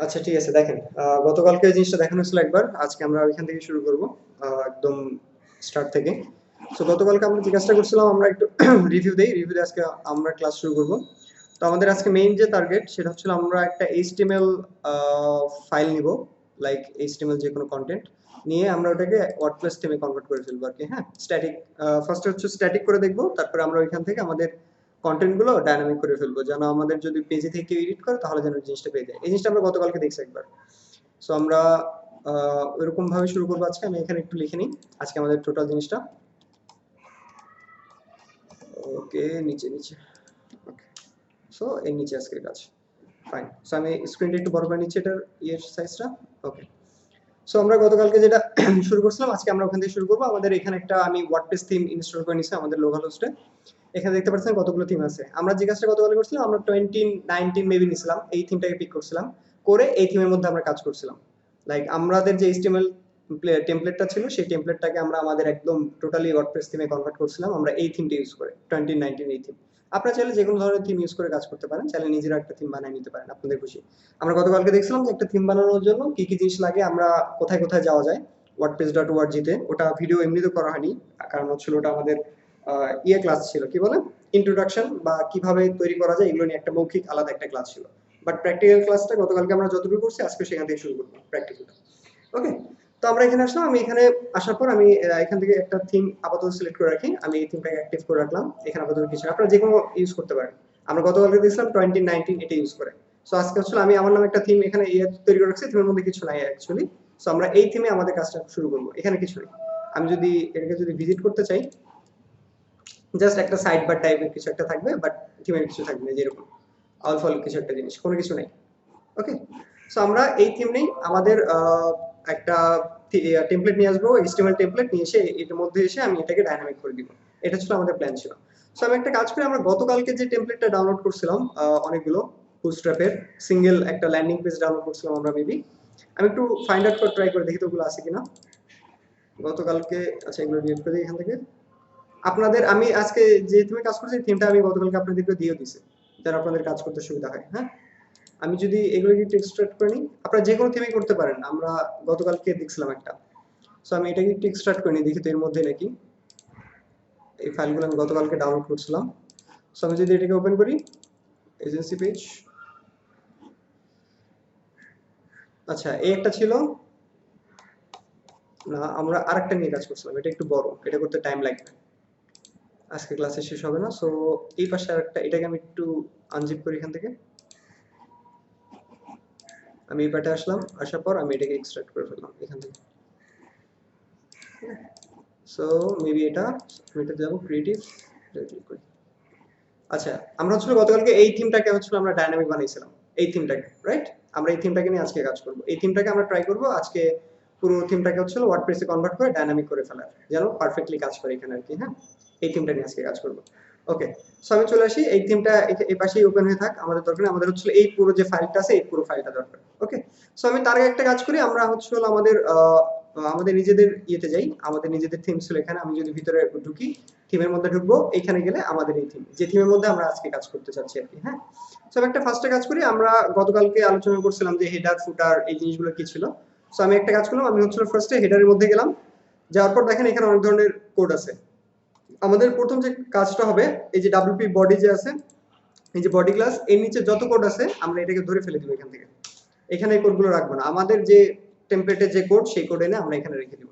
আচ্ছা ঠিক আছে দেখেন, গতকালকে এই জিনিসটা দেখানো হয়েছিল একবার, আজকে আমরা ওইখান থেকে শুরু করব, একদম স্টার্ট থেকে। সো গতকালকে আমরা যে কাজটা করছিলাম আমরা একটু রিভিউ দিয়ে আজকে আমরা ক্লাস শুরু করব। তো আমাদের আজকে মেইন যে টার্গেট সেটা হচ্ছে আমরা একটা এইচটিএমএল ফাইল নিব, লাইক এইচটিএমএল যে কোনো কন্টেন্ট নিয়ে আমরা ওটাকে ওয়ার্ডপ্রেস থিমে কনভার্ট করে ফেলবো আর কি। হ্যাঁ, স্ট্যাটিক, ফার্স্টে হচ্ছে স্ট্যাটিক করে দেখবো, তারপরে আমরা ওইখান থেকে আমাদের কন্টেন্ট গুলো ডাইনামিক করে ফেলবো, যেন আমাদের যদি পেজে থেকে কেউ এডিট করে তাহলে যেন জিনিসটা পেয়ে যায়। এই জিনিসটা আমরা গতকালকে দেখছি একবার। সো আমরা ওইরকম ভাবে শুরু করবো আজকে। আমি এখানে একটু লিখে নিই আজকে আমাদের টোটাল জিনিসটা। ওকে, নিচে নিচে, ওকে। সো এর নিচে আজকের কাজ, ফাইন। সো আমি স্ক্রিনটা একটু বড় করে নিচ্ছি, এটার ইয়ের সাইজটা। ওকে। সো আমরা গতকালকে যেটা শুরু করছিলাম আজকে আমরা ওখান থেকে শুরু করবো। আমাদের এখানে একটা আমি ওয়ার্ডপ্রেস থিম ইনস্টল করে নিচ্ছি আমাদের লোকাল হোস্টে। এখানে দেখতে পাচ্ছেন কতগুলো থিম আছে। আমরা যে কাজটা গতকালকে করছিলাম আমরা 2019 মেবি নিছিলাম, এই থিমটাকে পিক করছিলাম, করে এই থিমের মধ্যে আমরা কাজ করছিলাম। লাইক আমাদের যে এইচটিএমএল টেমপ্লেটটা ছিল সেই টেমপ্লেটটাকে আমরা আমাদের একদম টোটালি ওয়ার্ডপ্রেস থিমে কনভার্ট করছিলাম আমরা এই থিমটা ইউজ করে, 2019 এই থিম। আপনারা চাইলে যে কোনো ধরনের থিম ইউজ করে কাজ করতে পারেন, চাইলে নিজেরা একটা থিম বানিয়ে নিতে পারেন আপনাদের খুশি। আমরা গতকালকে দেখছিলাম যে একটা থিম বানানোর জন্য কি কি জিনিস লাগে, আমরা কোথায় কোথায় যাওয়া যায় wordpress.org-তে। ওটা ভিডিও এমনিতে করা হয়নি, কারণ হচ্ছিল ওটা আমাদের ইয়ে ক্লাস ছিল, কি বলে, ইন্ট্রোডাকশন বা কিভাবে তৈরি করা যায় এগুলো নিয়ে একটা মৌখিক আলাদা একটা ক্লাস ছিল। বাট প্র্যাকটিক্যাল ক্লাসটা গতকালকে আমরা যতটুকু করছি আজকে সেখান থেকে শুরু করবো প্র্যাকটিক্যালটা। ওকে। তো আমরা এখানে আসলাম, আমি এখানে আসার পর আমি এখান থেকে একটা থিম আপাতত সিলেক্ট করে রাখি, আমি এই থিমটাকে অ্যাক্টিভ করে রাখলাম। এখানে আপাতত কিছু না, আপনারা যে কোনো ইউজ করতে পারেন। আমরা গতকালকে দিয়েছিলাম 2019 এটা ইউজ করে। সো আজকে হচ্ছে আমি আমার নামে একটা থিম এখানে ইয়ে তৈরি করে রাখছি, থিমের মধ্যে কিছু নাই অ্যাকচুয়ালি। সো আমরা এই থিমে আমাদের কাজটা শুরু করবো, এখানে কিছু নেই। আমি যদি এটাকে যদি ভিজিট করতে চাই, জাস্ট একটা সাইড বার টাইপের কিছু একটা থাকবে, বাট থিমের কিছু থাকবে না, যেরকম অল ফল কিছু একটা জিনিস, কোনো কিছু নাই। ওকে। সো আমরা এই থিম নেই, আমাদের একটা টেমপ্লেট নিয়ে আসবো, এইচটিএমএল টেমপ্লেট নিয়ে এসে এটার মধ্যে এসে আমি এটাকে ডাইনামিক করে দিব। এটা ছিল আমাদের প্ল্যান ছিল। সো আমি একটা কাজ করি, আমরা গতকালকে যে টেমপ্লেটটা ডাউনলোড করছিলাম অনেকগুলো বুটস্ট্র্যাপের সিঙ্গেল একটা ল্যান্ডিং পেজ ডাউনলোড করছিলাম আমরা মেবি। আমি একটু ফাইন্ড আউট করে ট্রাই করে দেখি তো ওগুলো আছে কিনা গতকালকে। আচ্ছা, এগুলো ডিলিট করে দিই এখান থেকে। আপনাদের আমি আজকে যে থিমে কাজ করছি থিমটা আমি গতকালকে আপনাদেরকে দিয়ে দিছি, যেন আপনাদের কাজ করতে সুবিধা হয়। হ্যাঁ, আমি যদি এগুলো একটু এক্সট্রাক্ট করে নিই, আপনারা যে কোনো থিমে করতে পারেন, আমরা গতকালকে দেখছিলাম একটা। সো আমি এটাকে একটু এক্সট্রাক্ট করে নিই, দেখি তো এর মধ্যে নাকি। এই ফাইলগুলো আমি গতকালকে ডাউনলোড করছিলাম। সো আমি যদি এটাকে ওপেন করি, এজেন্সি পেজ, আচ্ছা এই একটা ছিল না, আমরা আরেকটা নিয়ে কাজ করছিলাম, এটা একটু বড়, এটা করতে টাইম লাগবে, আজকে ক্লাসে শেষ হবে না। সো এই পাশে আরেকটা, এটাকে আমি একটু আনজিপ করি এখান থেকে। আমি এই পার্টে আসলাম, আসার পর আমি এটাকে এক্সট্রাক্ট করে ফেললাম এখান থেকে। সো মেবি এটা, আমি এটা যাবো ক্রিয়েটিভ, ক্লিক করি। আচ্ছা, আমরা হচ্ছিল গতকালকে এই থিমটাকে হচ্ছিল আমরা ডাইনামিক বানাইছিলাম, এই থিমটাকে, রাইট? আমরা এই থিমটাকে নিয়ে আজকে কাজ করব, এই থিমটাকে আমরা ট্রাই করব আজকে পুরো থিমটাকে হচ্ছিল ওয়ার্ডপ্রেসে কনভার্ট করে ডাইনামিক করে ফেলার, যেন পারফেক্টলি কাজ করে এখানে আর কি। হ্যাঁ, এই থিমটা নিয়ে আজকে কাজ করব। ওকে। সো আমি চলে আসি, এই থিমটা এই পাশেই ওপেন হয়ে থাক, আমাদের দরকার নেই, আমাদের হচ্ছিল এই পুরো যে ফাইলটা আছে এই পুরো ফাইলটা দরকার। ওকে। সো আমি তার আগে একটা কাজ করি, আমরা হচ্ছিল আমাদের আমাদের নিজেদের ইয়েতে যাই, আমাদের নিজেদের থিম ছিল এখানে। আমি যদি ভিতরে ঢুকি, থিমের মধ্যে ঢুকবো, এখানে গেলে আমাদের এই থিম, যে থিমের মধ্যে আমরা আজকে কাজ করতে চাচ্ছি আর কি। হ্যাঁ, সো আমি একটা ফার্স্টে কাজ করি, আমরা গতকালকে আলোচনা করছিলাম যে হেডার ফুটার এই জিনিসগুলো কি ছিল। সো আমি একটা কাজ করলাম, আমি হচ্ছিল ফার্স্টে হেডারের মধ্যে গেলাম, যাওয়ার পর দেখেন এখানে অনেক ধরনের কোড আছে। আমাদের প্রথম যে কাজটা হবে, এই যে ডাব্লিউপি বডি যে আছে, এই যে বডি ক্লাস, এর নিচে যত কোড আছে আমরা এটাকে ধরে ফেলে দিব এখান থেকে। এখানে এই কোডগুলো রাখবো না, আমাদের যে টেমপ্লেটের যে কোড সেই কোড এনে আমরা এখানে রেখে দিব।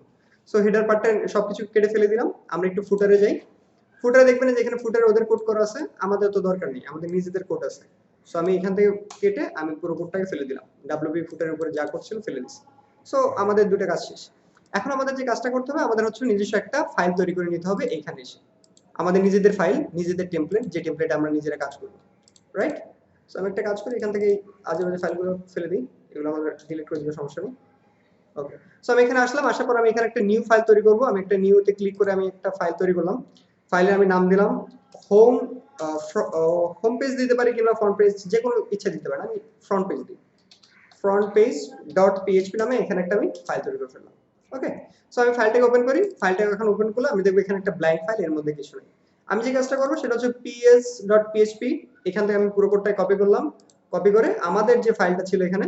সো হেডার পার্টটা সবকিছু কেটে ফেলে দিলাম। আমরা একটু ফুটারে যাই, ফুটারে দেখবেন যে এখানে ফুটারে ওদের কোড করা আছে, আমাদের তো দরকার নেই, আমাদের নিজেদের কোড আছে। সো আমি এখান থেকে কেটে আমি পুরো কোডটাকে ফেলে দিলাম, ডাব্লিউপি ফুটারের উপরে যা কোড ছিল ফেলে দিচ্ছি। সো আমাদের দুটো কাজ শেষ। এখন আমাদের যে কাজটা করতে হবে, আমাদের হচ্ছে নিজস্ব একটা ফাইল তৈরি করে নিতে হবে এইখানে এসে, আমাদের নিজেদের ফাইল, নিজেদের টেমপ্লেট, যে টেমপ্লেটে আমরা নিজেরা কাজ করব, রাইট? সো আমি একটা কাজ করি, এখান থেকে আজে বাজে ফাইলগুলো ফেলে দিই, এগুলো আমাদের ডিলিট করে দিলে সমস্যা নেই। ওকে। সো আমি এখানে আসলাম, আসার পর আমি এখানে একটা নিউ ফাইল তৈরি করব। আমি একটা নিউতে ক্লিক করে আমি একটা ফাইল তৈরি করলাম। ফাইলের আমি নাম দিলাম হোম, হোম পেজ দিতে পারি কিংবা ফ্রন্ট পেজ, যে কোনো ইচ্ছা দিতে পারেন, আমি ফ্রন্ট পেজ দিই। ফ্রন্ট পেজ ডট পিএইচপি নামে এখানে একটা আমি ফাইল তৈরি করে ফেললাম। ওকে। সো আমি ফাইলটাকে ওপেন করি, ফাইলটাকে এখন ওপেন করলে আমি দেখবো এখানে একটা ব্ল্যাঙ্ক ফাইল, এর মধ্যে কিছু নেই। আমি যে কাজটা করবো সেটা হচ্ছে ps.php, এখান থেকে আমি পুরো কোডটাই কপি করলাম। কপি করে আমাদের যে ফাইলটা ছিল এখানে,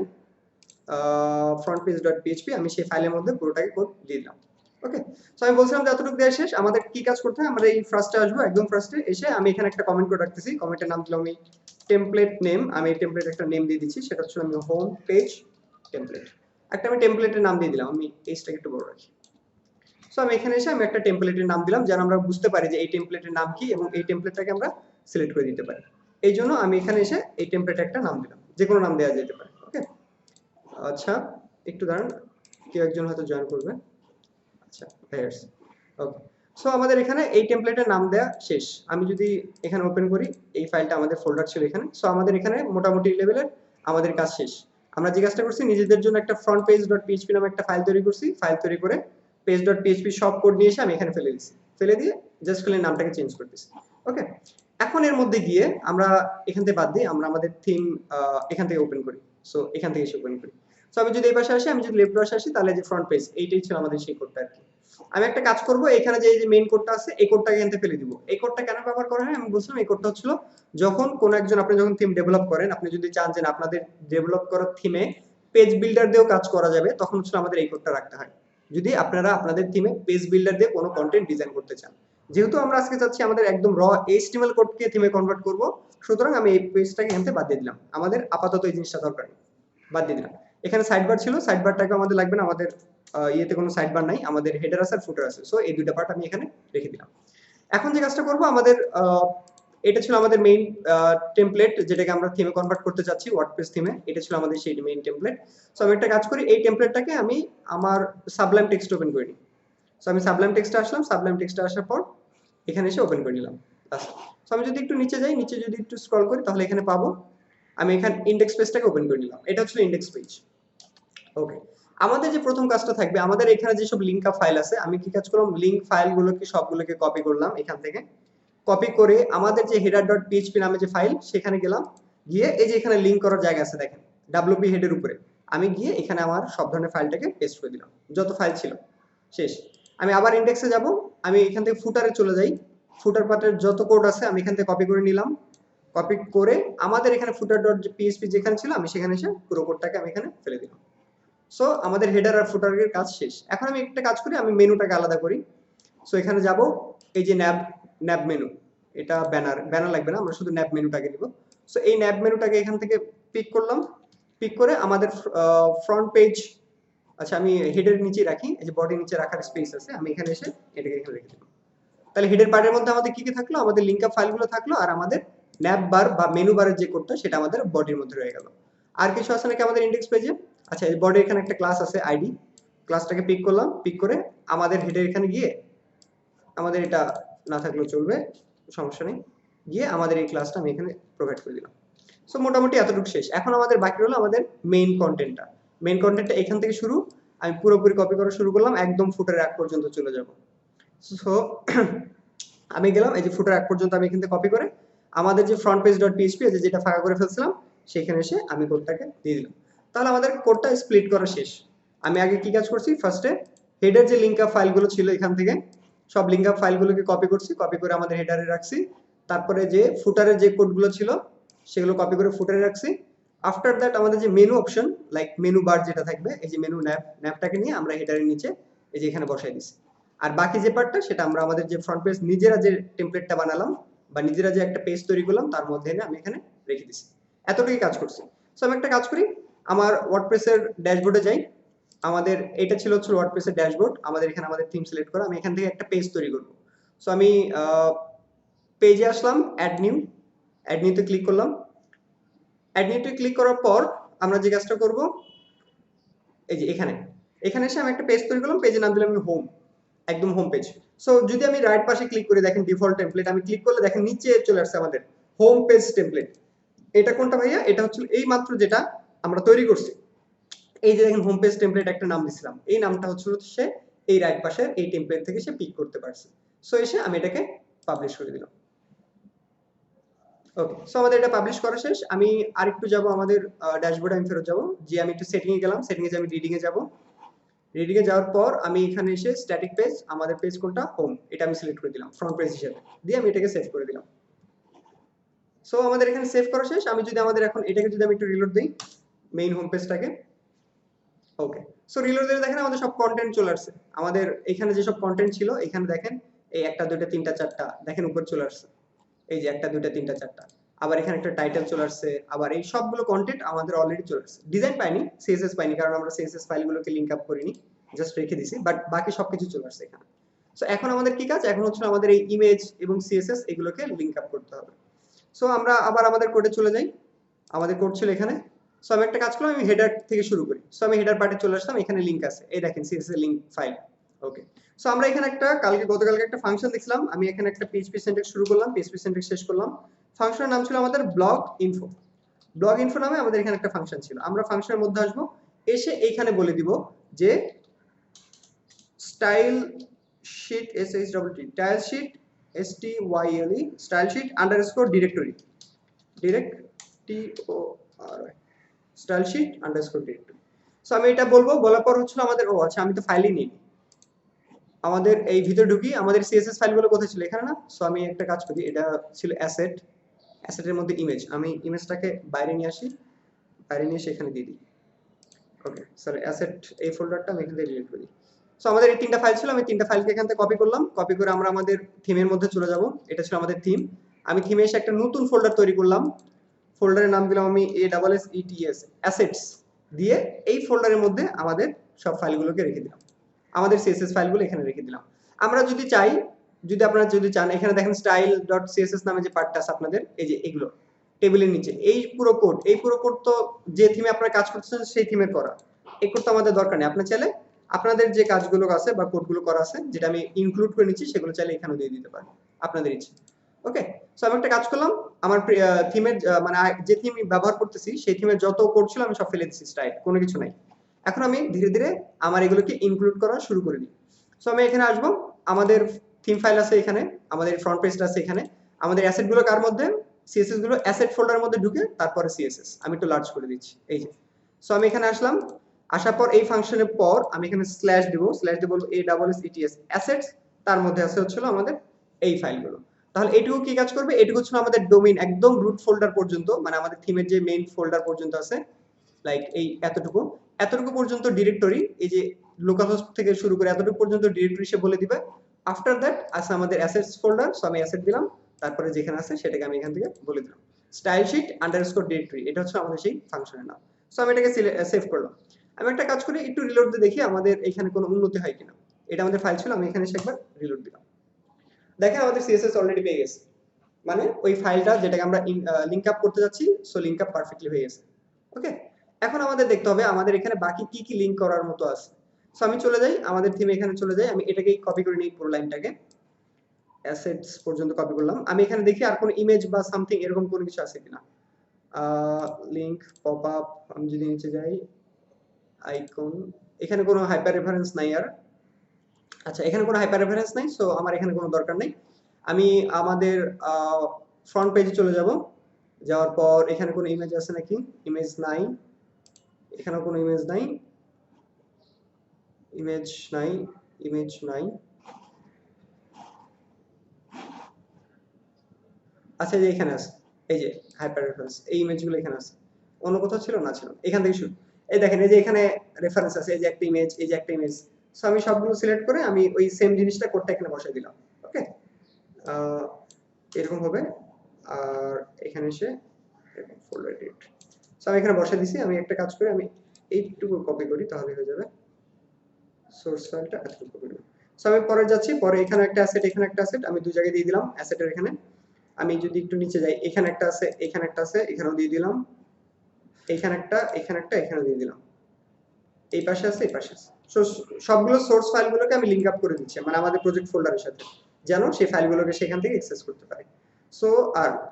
ফ্রন্ট পেজ ডট পিএইচপি আমি সেই ফাইলের মধ্যে পুরোটাকে কোড দিয়ে দিলাম। ওকে, সো আমি বলছিলাম যে এতটুকু দেওয়া শেষ। আমাদের কি কাজ করতে হয়, আমরা এই ফার্স্টে আসবো, একদম ফার্স্টে এসে আমি এখানে একটা কমেন্ট করে রাখতেছি। কমেন্টের নাম দিলাম আমি টেমপ্লেট নেম। আমি এই টেমপ্লেট একটা নেম দিয়ে দিচ্ছি, সেটা হচ্ছে আমি হোম পেজ টেমপ্লেট। একটা আমি টেমপ্লেটের নাম দিয়ে দিলাম, আমি এইটাকে একটু বড় রাখি। সো আমি এখানে এসে আমি একটা টেমপ্লেটের নাম দিলাম, যেন আমরা বুঝতে পারি যে এই টেমপ্লেটের নাম কি এবং এই টেমপ্লেটটাকে আমরা সিলেক্ট করে দিতে পারি। এই জন্য আমি এখানে এসে এই টেমপ্লেটে একটা নাম দিলাম, যে কোনো নাম দেওয়া যেতে পারে। ওকে, আচ্ছা একটু দাঁড়ান, কেউ একজন হয়তো জয়েন করবে। আচ্ছা ভাইয়ার্স, ওকে। সো আমাদের এখানে এই টেমপ্লেটের নাম দেওয়া শেষ। আমি যদি এখানে ওপেন করি, এই ফাইলটা আমাদের ফোল্ডার ছিল এখানে। সো আমাদের এখানে মোটামুটি লেভেলের আমাদের কাজ শেষ। আমরা যে কাজটা করছি, নিজেদের জন্য একটা ফ্রন্ট পেজ ডট পিএইচপি নামে একটা ফাইল তৈরি করছি। ফাইল তৈরি করে পেজ ডট পিএইচপি সব কোড নিয়ে এসে আমি এখানে ফেলে দিচ্ছি। ফেলে দিয়ে জাস্ট খালি নামটাকে চেঞ্জ করতেছি। ওকে, এখন এর মধ্যে গিয়ে আমরা এখান থেকে বাদ দিই, আমরা আমাদের থিম এখান থেকে ওপেন করি। সো এখান থেকে এসে ওপেন করি। সো আমি যদি এই পাশে আসি, আমি যদি লেফট পাশে আসি, তাহলে যে ফ্রন্ট পেজ এইটাই ছিল আমাদের সেই কোডটা আর কি। আমি একটা কাজ করব, এখানে যে এই যে মেইন কোডটা আছে এই কোডটাকে এখান থেকে ফেলে দিব। এই কোডটা কেন ব্যবহার করা হয় আমি বলছিলাম, এই কোডটা হচ্ছিল যখন কোন একজন, আপনি যখন থিম ডেভেলপ করেন, আপনি যদি চান যে আপনাদের ডেভেলপ করার থিমে পেজ বিল্ডার দিয়েও কাজ করা যাবে, তখন হচ্ছে আমাদের এই কোডটা রাখতে হয়। যদি আপনারা আপনাদের থিমে পেজ বিল্ডার দিয়ে কোনো কন্টেন্ট ডিজাইন করতে চান। যেহেতু আমরা আজকে চাচ্ছি আমাদের একদম র এইচটিএমএল কোডকে থিমে কনভার্ট করব, সুতরাং আমি এই পেজটাকে এখান থেকে বাদ দিয়ে দিলাম। আমাদের আপাতত এই জিনিসটা দরকার নেই, বাদ দিয়ে দিলাম। এখানে সাইড বার ছিল, সাইড বারটাকে আমাদের লাগবে না, আমাদের ইয়েতে কোনো সাইড বার নাই, আমাদের হেডার আছে আর ফুটার আছে। সো এই দুইটা পার্ট আমি এখানে রেখে দিলাম। এখন যে কাজটা করব, আমাদের এটা ছিল আমাদের মেইন টেমপ্লেট, যেটাকে আমরা থিমে কনভার্ট করতে চাচ্ছি, ওয়ার্ডপ্রেস থিমে। এটা ছিল আমাদের সেই মেইন টেমপ্লেট। সো আমি একটা কাজ করি, এই টেমপ্লেটটাকে আমি আমার সাবলাইম টেক্সট ওপেন করে নিই। সো আমি সাবলাইম টেক্সটে আসলাম, সাবলাইম টেক্সটে আসার পর এখানে এসে ওপেন করে নিলাম। সো আমি যদি একটু নিচে যাই, নিচে যদি একটু স্ক্রল করি, তাহলে এখানে পাবো আমি এখানে ইন্ডেক্স পেজটাকে ওপেন করে নিলাম। এটা হচ্ছে ইন্ডেক্স পেজ। ওকে, আমাদের যে প্রথম কাজটা থাকবে, আমাদের এখানে যেসব লিঙ্ক আপ ফাইল আছে, আমি কি কাজ করলাম, লিঙ্ক ফাইলগুলোকে সবগুলোকে কপি করলাম এখান থেকে। কপি করে আমাদের যে header.php নামে যে ফাইল, সেখানে গেলাম। গিয়ে এই যে এখানে লিঙ্ক করার জায়গা আছে দেখেন, wp হেডের উপরে আমি গিয়ে এখানে আমার সব ধরনের ফাইলটাকে পেস্ট করে দিলাম, যত ফাইল ছিল শেষ। আমি আবার ইন্ডেক্সে যাব, আমি এখান থেকে ফুটারে চলে যাই। ফুটার পার্টের যত কোড আছে আমি এখান থেকে কপি করে নিলাম। কপি করে আমাদের এখানে footer.php যেখানে ছিল, আমি সেখানে এসে পুরো কোডটাকে আমি এখানে ফেলে দিলাম। সো আমাদের হেডার আর ফুটারের কাজ শেষ। এখন আমি একটা কাজ করি, আমি মেনুটাকে আলাদা করি। সো এখানে যাব, এই যে ন্যাব মেনু, এটা ব্যানার লাগবে না, আমরা শুধু ন্যাব মেনুটাকে নিব। সো এই ন্যাব মেনুটাকে এখান থেকে পিক করলাম। পিক করে আমাদের ফ্রন্ট পেজ, আচ্ছা আমি হেডের নিচে রাখি, এই যে বডির নিচে রাখার স্পেস আছে, আমি এখানে এসে এটাকে এখানে রেখে দিলাম। তাহলে হেডের পার্টের মধ্যে আমাদের কি কি থাকলো, আমাদের লিঙ্ক আপ ফাইলগুলো থাকলো, আর আমাদের ন্যাব বার বা মেনু বারের যে কোডটা, সেটা আমাদের বডির মধ্যে রয়ে গেল। আর কিছু আছে নাকি আমাদের ইন্ডেক্স পেজে? আচ্ছা, এই বডির এখানে একটা ক্লাস আছে আইডি, ক্লাসটাকে পিক করলাম। পিক করে আমাদের হেডের এখানে গিয়ে, আমাদের এটা না থাকলেও চলবে, সমস্যা নেই, গিয়ে আমাদের এই ক্লাসটা আমি এখানে প্রোভাইড করে দিলাম। সো মোটামুটি এতটুকু শেষ। এখন আমাদের বাকি হলো আমাদের মেইন কন্টেন্টটা। মেইন কন্টেন্টটা এখান থেকে শুরু, আমি পুরোপুরি কপি করা শুরু করলাম, একদম ফুটারের আগ পর্যন্ত চলে যাব। সো আমি গেলাম, এই যে ফুটার আগ পর্যন্ত আমি এখান থেকে কপি করে আমাদের যে ফ্রন্ট পেজ ডট পিএইচপি আছে, যেটা ফাঁকা করে ফেলছিলাম, সেখানে এসে আমি কোডটাকে দিয়ে দিলাম। তাহলে আমাদের কোডটা স্প্লিট করা শেষ। আমি আগে কি কাজ করছি, ফার্স্টে হেডের যে লিঙ্ক আপ ফাইলগুলো ছিল এখান থেকে সব লিঙ্ক আপ ফাইলগুলোকে কপি করছি, কপি করে আমাদের হেডারে রাখছি। তারপরে যে ফুটারের যে কোডগুলো ছিল সেগুলো কপি করে ফুটারে রাখছি। আফটার দ্যাট আমাদের যে menu option, like menu bar যেটা থাকবে, এই যে মেনু ন্যাপটাকে নিয়ে আমরা হেডারের নিচে এই যে এখানে বসাই দিছি। আর বাকি যে পার্টটা, সেটা আমরা আমাদের যে ফ্রন্ট পেজ নিজেরা যে টেমপ্লেটটা বানালাম বা নিজেরা যে একটা পেজ তৈরি করলাম, তার মধ্যে এনে আমি এখানে রেখে দিছি। এতটুকুই কাজ করছি। সো আমি একটা কাজ করি, আমার ওয়ার্ডপ্রেসের ড্যাশবোর্ডে যাই। আমাদের এটা ছিল ওয়ার্ডপ্রেসের ড্যাশবোর্ড, আমাদের এখানে আমাদের থিম সিলেক্ট করা, আমি এখান থেকে একটা পেজ তৈরি করব। সো আমি পেজে আসলাম, অ্যাড নিউতে ক্লিক করলাম। অ্যাড নিউতে ক্লিক করার পর আমরা যে কাজটা করব, এই যে এখানে এসে আমি একটা পেজ তৈরি করলাম, পেজের নাম দিলাম আমি হোম, একদম হোম পেজ। সো যদি আমি রাইট পাশে ক্লিক করি, দেখেন ডিফল্ট টেমপ্লেট, আমি ক্লিক করলে দেখেন নিচে চলে আসছে আমাদের হোম পেজ টেমপ্লেট। এটা কোনটা ভাইয়া? এটা হচ্ছে এই মাত্র যেটা আমরা তৈরি করছি। এই যে দেখেন হোম পেজ টেমপ্লেট একটা নাম দিছিলাম, এই নামটা হচ্ছে সে এই রাইট পাশে এই টেমপ্লেট থেকে সে পিক করতে পারছে। সো এসে আমি এটাকে পাবলিশ করে দিলাম। ওকে, সো আমাদের এটা পাবলিশ করা শেষ। আমি আরেকটু যাব আমাদের ড্যাশবোর্ডে, আমি ফেরত যাব, যে আমি একটু সেটিং এ গেলাম, সেটিং এ যে আমি রিডিং এ যাব। রিডিং এ যাওয়ার পর আমি এখানে এসে স্ট্যাটিক পেজ, আমাদের পেজ কোনটা, হোম, এটা আমি সিলেক্ট করে দিলাম ফ্রন্ট পেজ হিসেবে, দিয়ে আমি এটাকে সেভ করে দিলাম। সো আমাদের এখানে সেভ করা শেষ। আমি যদি আমাদের এখন এটাকে যদি আমি একটু রিলোড দেই, মেইন হোম পেজটাকে, ওকে, সো রিলোড দিলে দেখেন আমাদের সব কন্টেন্ট চলে আসছে। আমাদের এখানে যেসব কন্টেন্ট ছিল এখানে দেখেন এই 1টা 2টা 3টা 4টা দেখেন উপর চলে আসছে। এই যে 1টা 2টা 3টা 4টা, আবার এখানে একটা টাইটেল চলে আসছে, আবার এই সবগুলো কন্টেন্ট আমাদের অলরেডি চলে আসছে। ডিজাইন পাইনি, সিএসএস পাইনি, কারণ আমরা সিএসএস ফাইলগুলোকে লিংক আপ করিনি, জাস্ট রেখে দিছি, বাট বাকি সবকিছু চলে আসছে এখানে। সো এখন আমাদের কি কাজ, এখন হচ্ছে আমাদের এই ইমেজ এবং সিএসএস এগুলোকে লিংক আপ করতে হবে। সো আমরা আবার আমাদের কোডে চলে যাই, আমাদের কোড ছিল এখানে। সো আমি একটা কাজ করলাম, আমি হেডার থেকে শুরু করি। সো আমি হেডার পার্টে চলে আসলাম, এখানে লিংক আছে, এই দেখেন সিএসএস লিংক ফাইল। ওকে, সো আমরা এখানে একটা গতকালকে একটা ফাংশন দেখছিলাম, আমি এখানে একটা পিএইচপি সিনট্যাক্স শুরু করলাম, পিএইচপি সিনট্যাক্স শেষ করলাম। ফাংশনের নাম ছিল আমাদের ব্লগ ইনফো। ব্লগ ইনফো নামে আমাদের এখানে একটা ফাংশন ছিল। আমরা ফাংশনের মধ্যে আসবো, এসে এইখানে বলে দিব যে style sheet style sheet STYLE style sheet underscore directory style sheet underscore directory. So আমি এটা বলবো, বলার পর হচ্ছে আমাদের আচ্ছা আমি তো ফাইলই নিই, আমাদের এই ভিতরে ঢুকি, আমাদের সিএসএস ফাইলগুলো কোথায় ছিল, এখানে না। সো আমি একটা কাজ করি, এটা ছিল অ্যাসেট, অ্যাসেটের মধ্যে ইমেজ, আমি ইমেজটাকে বাইরে নিয়ে আসি, বাইরে নিয়ে এসে এখানে দিয়ে দিই। ওকে স্যার, অ্যাসেট এই ফোল্ডারটা আমি এখান থেকে ডিলিট করি। সো আমাদের এই 3টা ফাইল ছিল, আমি 3টা ফাইলকে এখান থেকে কপি করলাম, কপি করে আমরা আমাদের থিমের মধ্যে চলে যাব। এটা ছিল আমাদের থিম। আমি থিমে এসে একটা নতুন ফোল্ডার তৈরি করলাম, ফোল্ডারের নাম দিলাম আমি ASSETS অ্যাসেটস দিয়ে, এই ফোল্ডারের মধ্যে আমাদের সব ফাইলগুলোকে রেখে দিলাম, আমাদের সিএসএস ফাইলগুলো এখানে রেখে দিলাম। আমরা যদি চাই, যদি আপনারা যদি চান, এখানে দেখেন style.css নামে যে পার্টটা আছে আপনাদের, এই যে এগুলো টেবিলের নিচে, এই পুরো কোড, এই পুরো কোড তো যে থিমে আপনারা কাজ করতেছেন সেই থিমের করা, এই কোড তো আমাদের দরকার নেই। আপনার চাইলে আপনাদের যে কাজগুলো আছে বা কোডগুলো করা আছে যেটা আমি ইনক্লুড করে নিচ্ছি, সেগুলো চাইলে এখানে দিয়ে দিতে পারেন আপনাদের ইচ্ছে। ওকে, সো আমি একটা কাজ করলাম, আমার থিমের মানে যে থিম ব্যবহার করতেছি সেই থিমের যত কোড ছিল আমি সব ফেলে দিচ্ছি, স্টাইল কোনো কিছু নাই। এখন আমি ধীরে ধীরে আমার এগুলোকে ইনক্লুড করা শুরু করে দিই। সো আমি এখানে আসবো, আমাদের থিম ফাইল আছে এখানে, আমাদের ফ্রন্ট পেজটা আছে এখানে, আমাদের অ্যাসেট গুলো কার মধ্যে, সিএসএস গুলো অ্যাসেট ফোল্ডারের মধ্যে ঢুকে তারপরে সিএসএস আমি একটু লার্জ করে দিচ্ছি, এই যে। সো আমি এখানে আসলাম, আসার পর এই ফাংশনের পর আমি এখানে স্ল্যাশ দিব, ASSETS অ্যাসেটস, তার মধ্যে আছে হচ্ছিল আমাদের এই ফাইলগুলো। তাহলে এটুকু কি কাজ করবে, এটুকু ছিল আমাদের ডোমেইন, একদম রুট ফোল্ডার পর্যন্ত, মানে আমাদের থিমের যে মেইন ফোল্ডার পর্যন্ত আছে, লাইক এই এতটুকু এতটুকু পর্যন্ত ডিরেক্টরি, এই যে লোকালহোস্ট থেকে শুরু করে এতটুকু পর্যন্ত ডিরেক্টরি সে বলে দিবে। আফটার দ্যাট আছে আমাদের অ্যাসেটস ফোল্ডার, সো আমি অ্যাসেট দিলাম, তারপরে যেখানে আছে সেটাকে আমি এখান থেকে বলে দিলাম স্টাইল শিট আন্ডারস্কোর ডিরেক্টরি, এটা হচ্ছে আমাদের সেই ফাংশনের নাম। সো আমি এটাকে সেভ করলাম। আমি একটা কাজ করি, একটু রিলোড দিয়ে দেখি আমাদের এখানে কোনো উন্নতি হয় কিনা। এটা আমাদের ফাইল ছিল, আমি এখানে এসে একবার রিলোড দিলাম, দেখেন আমাদের সিএসএস অলরেডি পেয়ে গেছে, মানে ওই ফাইলটা যেটাকে আমরা লিংক আপ করতে যাচ্ছি, সো লিংক আপ পারফেক্টলি হয়ে গেছে। ওকে, এখন আমাদের দেখতে হবে আমাদের এখানে বাকি কি কি লিংক করার মতো আছে। সো আমি চলে যাই আমাদের থিমে, এখানে চলে যাই, আমি এটাকেই কপি করে নিই, পুরো লাইনটাকে অ্যাসেটস পর্যন্ত কপি করলাম। আমি এখানে দেখি আর কোনো ইমেজ বা সামথিং এরকম কোনো কিছু আছে কিনা, লিংক পপ আপ, আমি যদি নিচে যাই আইকন, এখানে কোনো হাইপার রেফারেন্স নাই আর, আচ্ছা এখানে কোনো হাইপার রেফারেন্স নাই, সো আমার এখানে কোনো দরকার নেই। আমি আমাদের ফ্রন্ট পেজে চলে যাব, যাওয়ার পর এখানে কোনো ইমেজ আছে নাকি, ইমেজ নাই, এখানেও কোনো ইমেজ নাই, ইমেজ নাই, ইমেজ নাই, আচ্ছা এই যে এখানে আছে, এই যে হাইপার রেফারেন্স, এই ইমেজগুলো এখানে আছে, অন্য কোথাও ছিল না, ছিল এখান থেকে শুরু। এই দেখেন এই যে এখানে রেফারেন্স আছে, এই যে একটা ইমেজ, এই যে একটা ইমেজ। সো আমি সবগুলো সিলেক্ট করে আমি ওই সেম জিনিসটা কোডটা এখানে বসাই দিলাম। ওকে, এরকম হবে, আর এখানে এসে ফোল্ডার এডিট, সো আমি এখানে বসাই দিছি। আমি একটা কাজ করে আমি এইটুকু কপি করি, তাহলে হয়ে যাবে, সোর্স ফাইলটা এতটুকু কপি করি। সো আমি পরে যাচ্ছি, পরে এখানে একটা অ্যাসেট, এখানে একটা অ্যাসেট, আমি দুই জায়গায় দিয়ে দিলাম অ্যাসেটের এখানে। আমি যদি একটু নিচে যাই, এখানে একটা আছে, এখানে একটা আছে, এখানেও দিয়ে দিলাম, এখানে একটা, এখানে একটা, এখানেও দিয়ে দিলাম, এই পাশে আছে, এই পাশে আছে। সো সবগুলো সোর্স ফাইলগুলোকে আমি লিংক আপ করে দিচ্ছি, মানে আমাদের প্রজেক্ট ফোল্ডারের সাথে, যেন সেই ফাইলগুলোকে সেখান থেকে অ্যাক্সেস করতে পারে। সো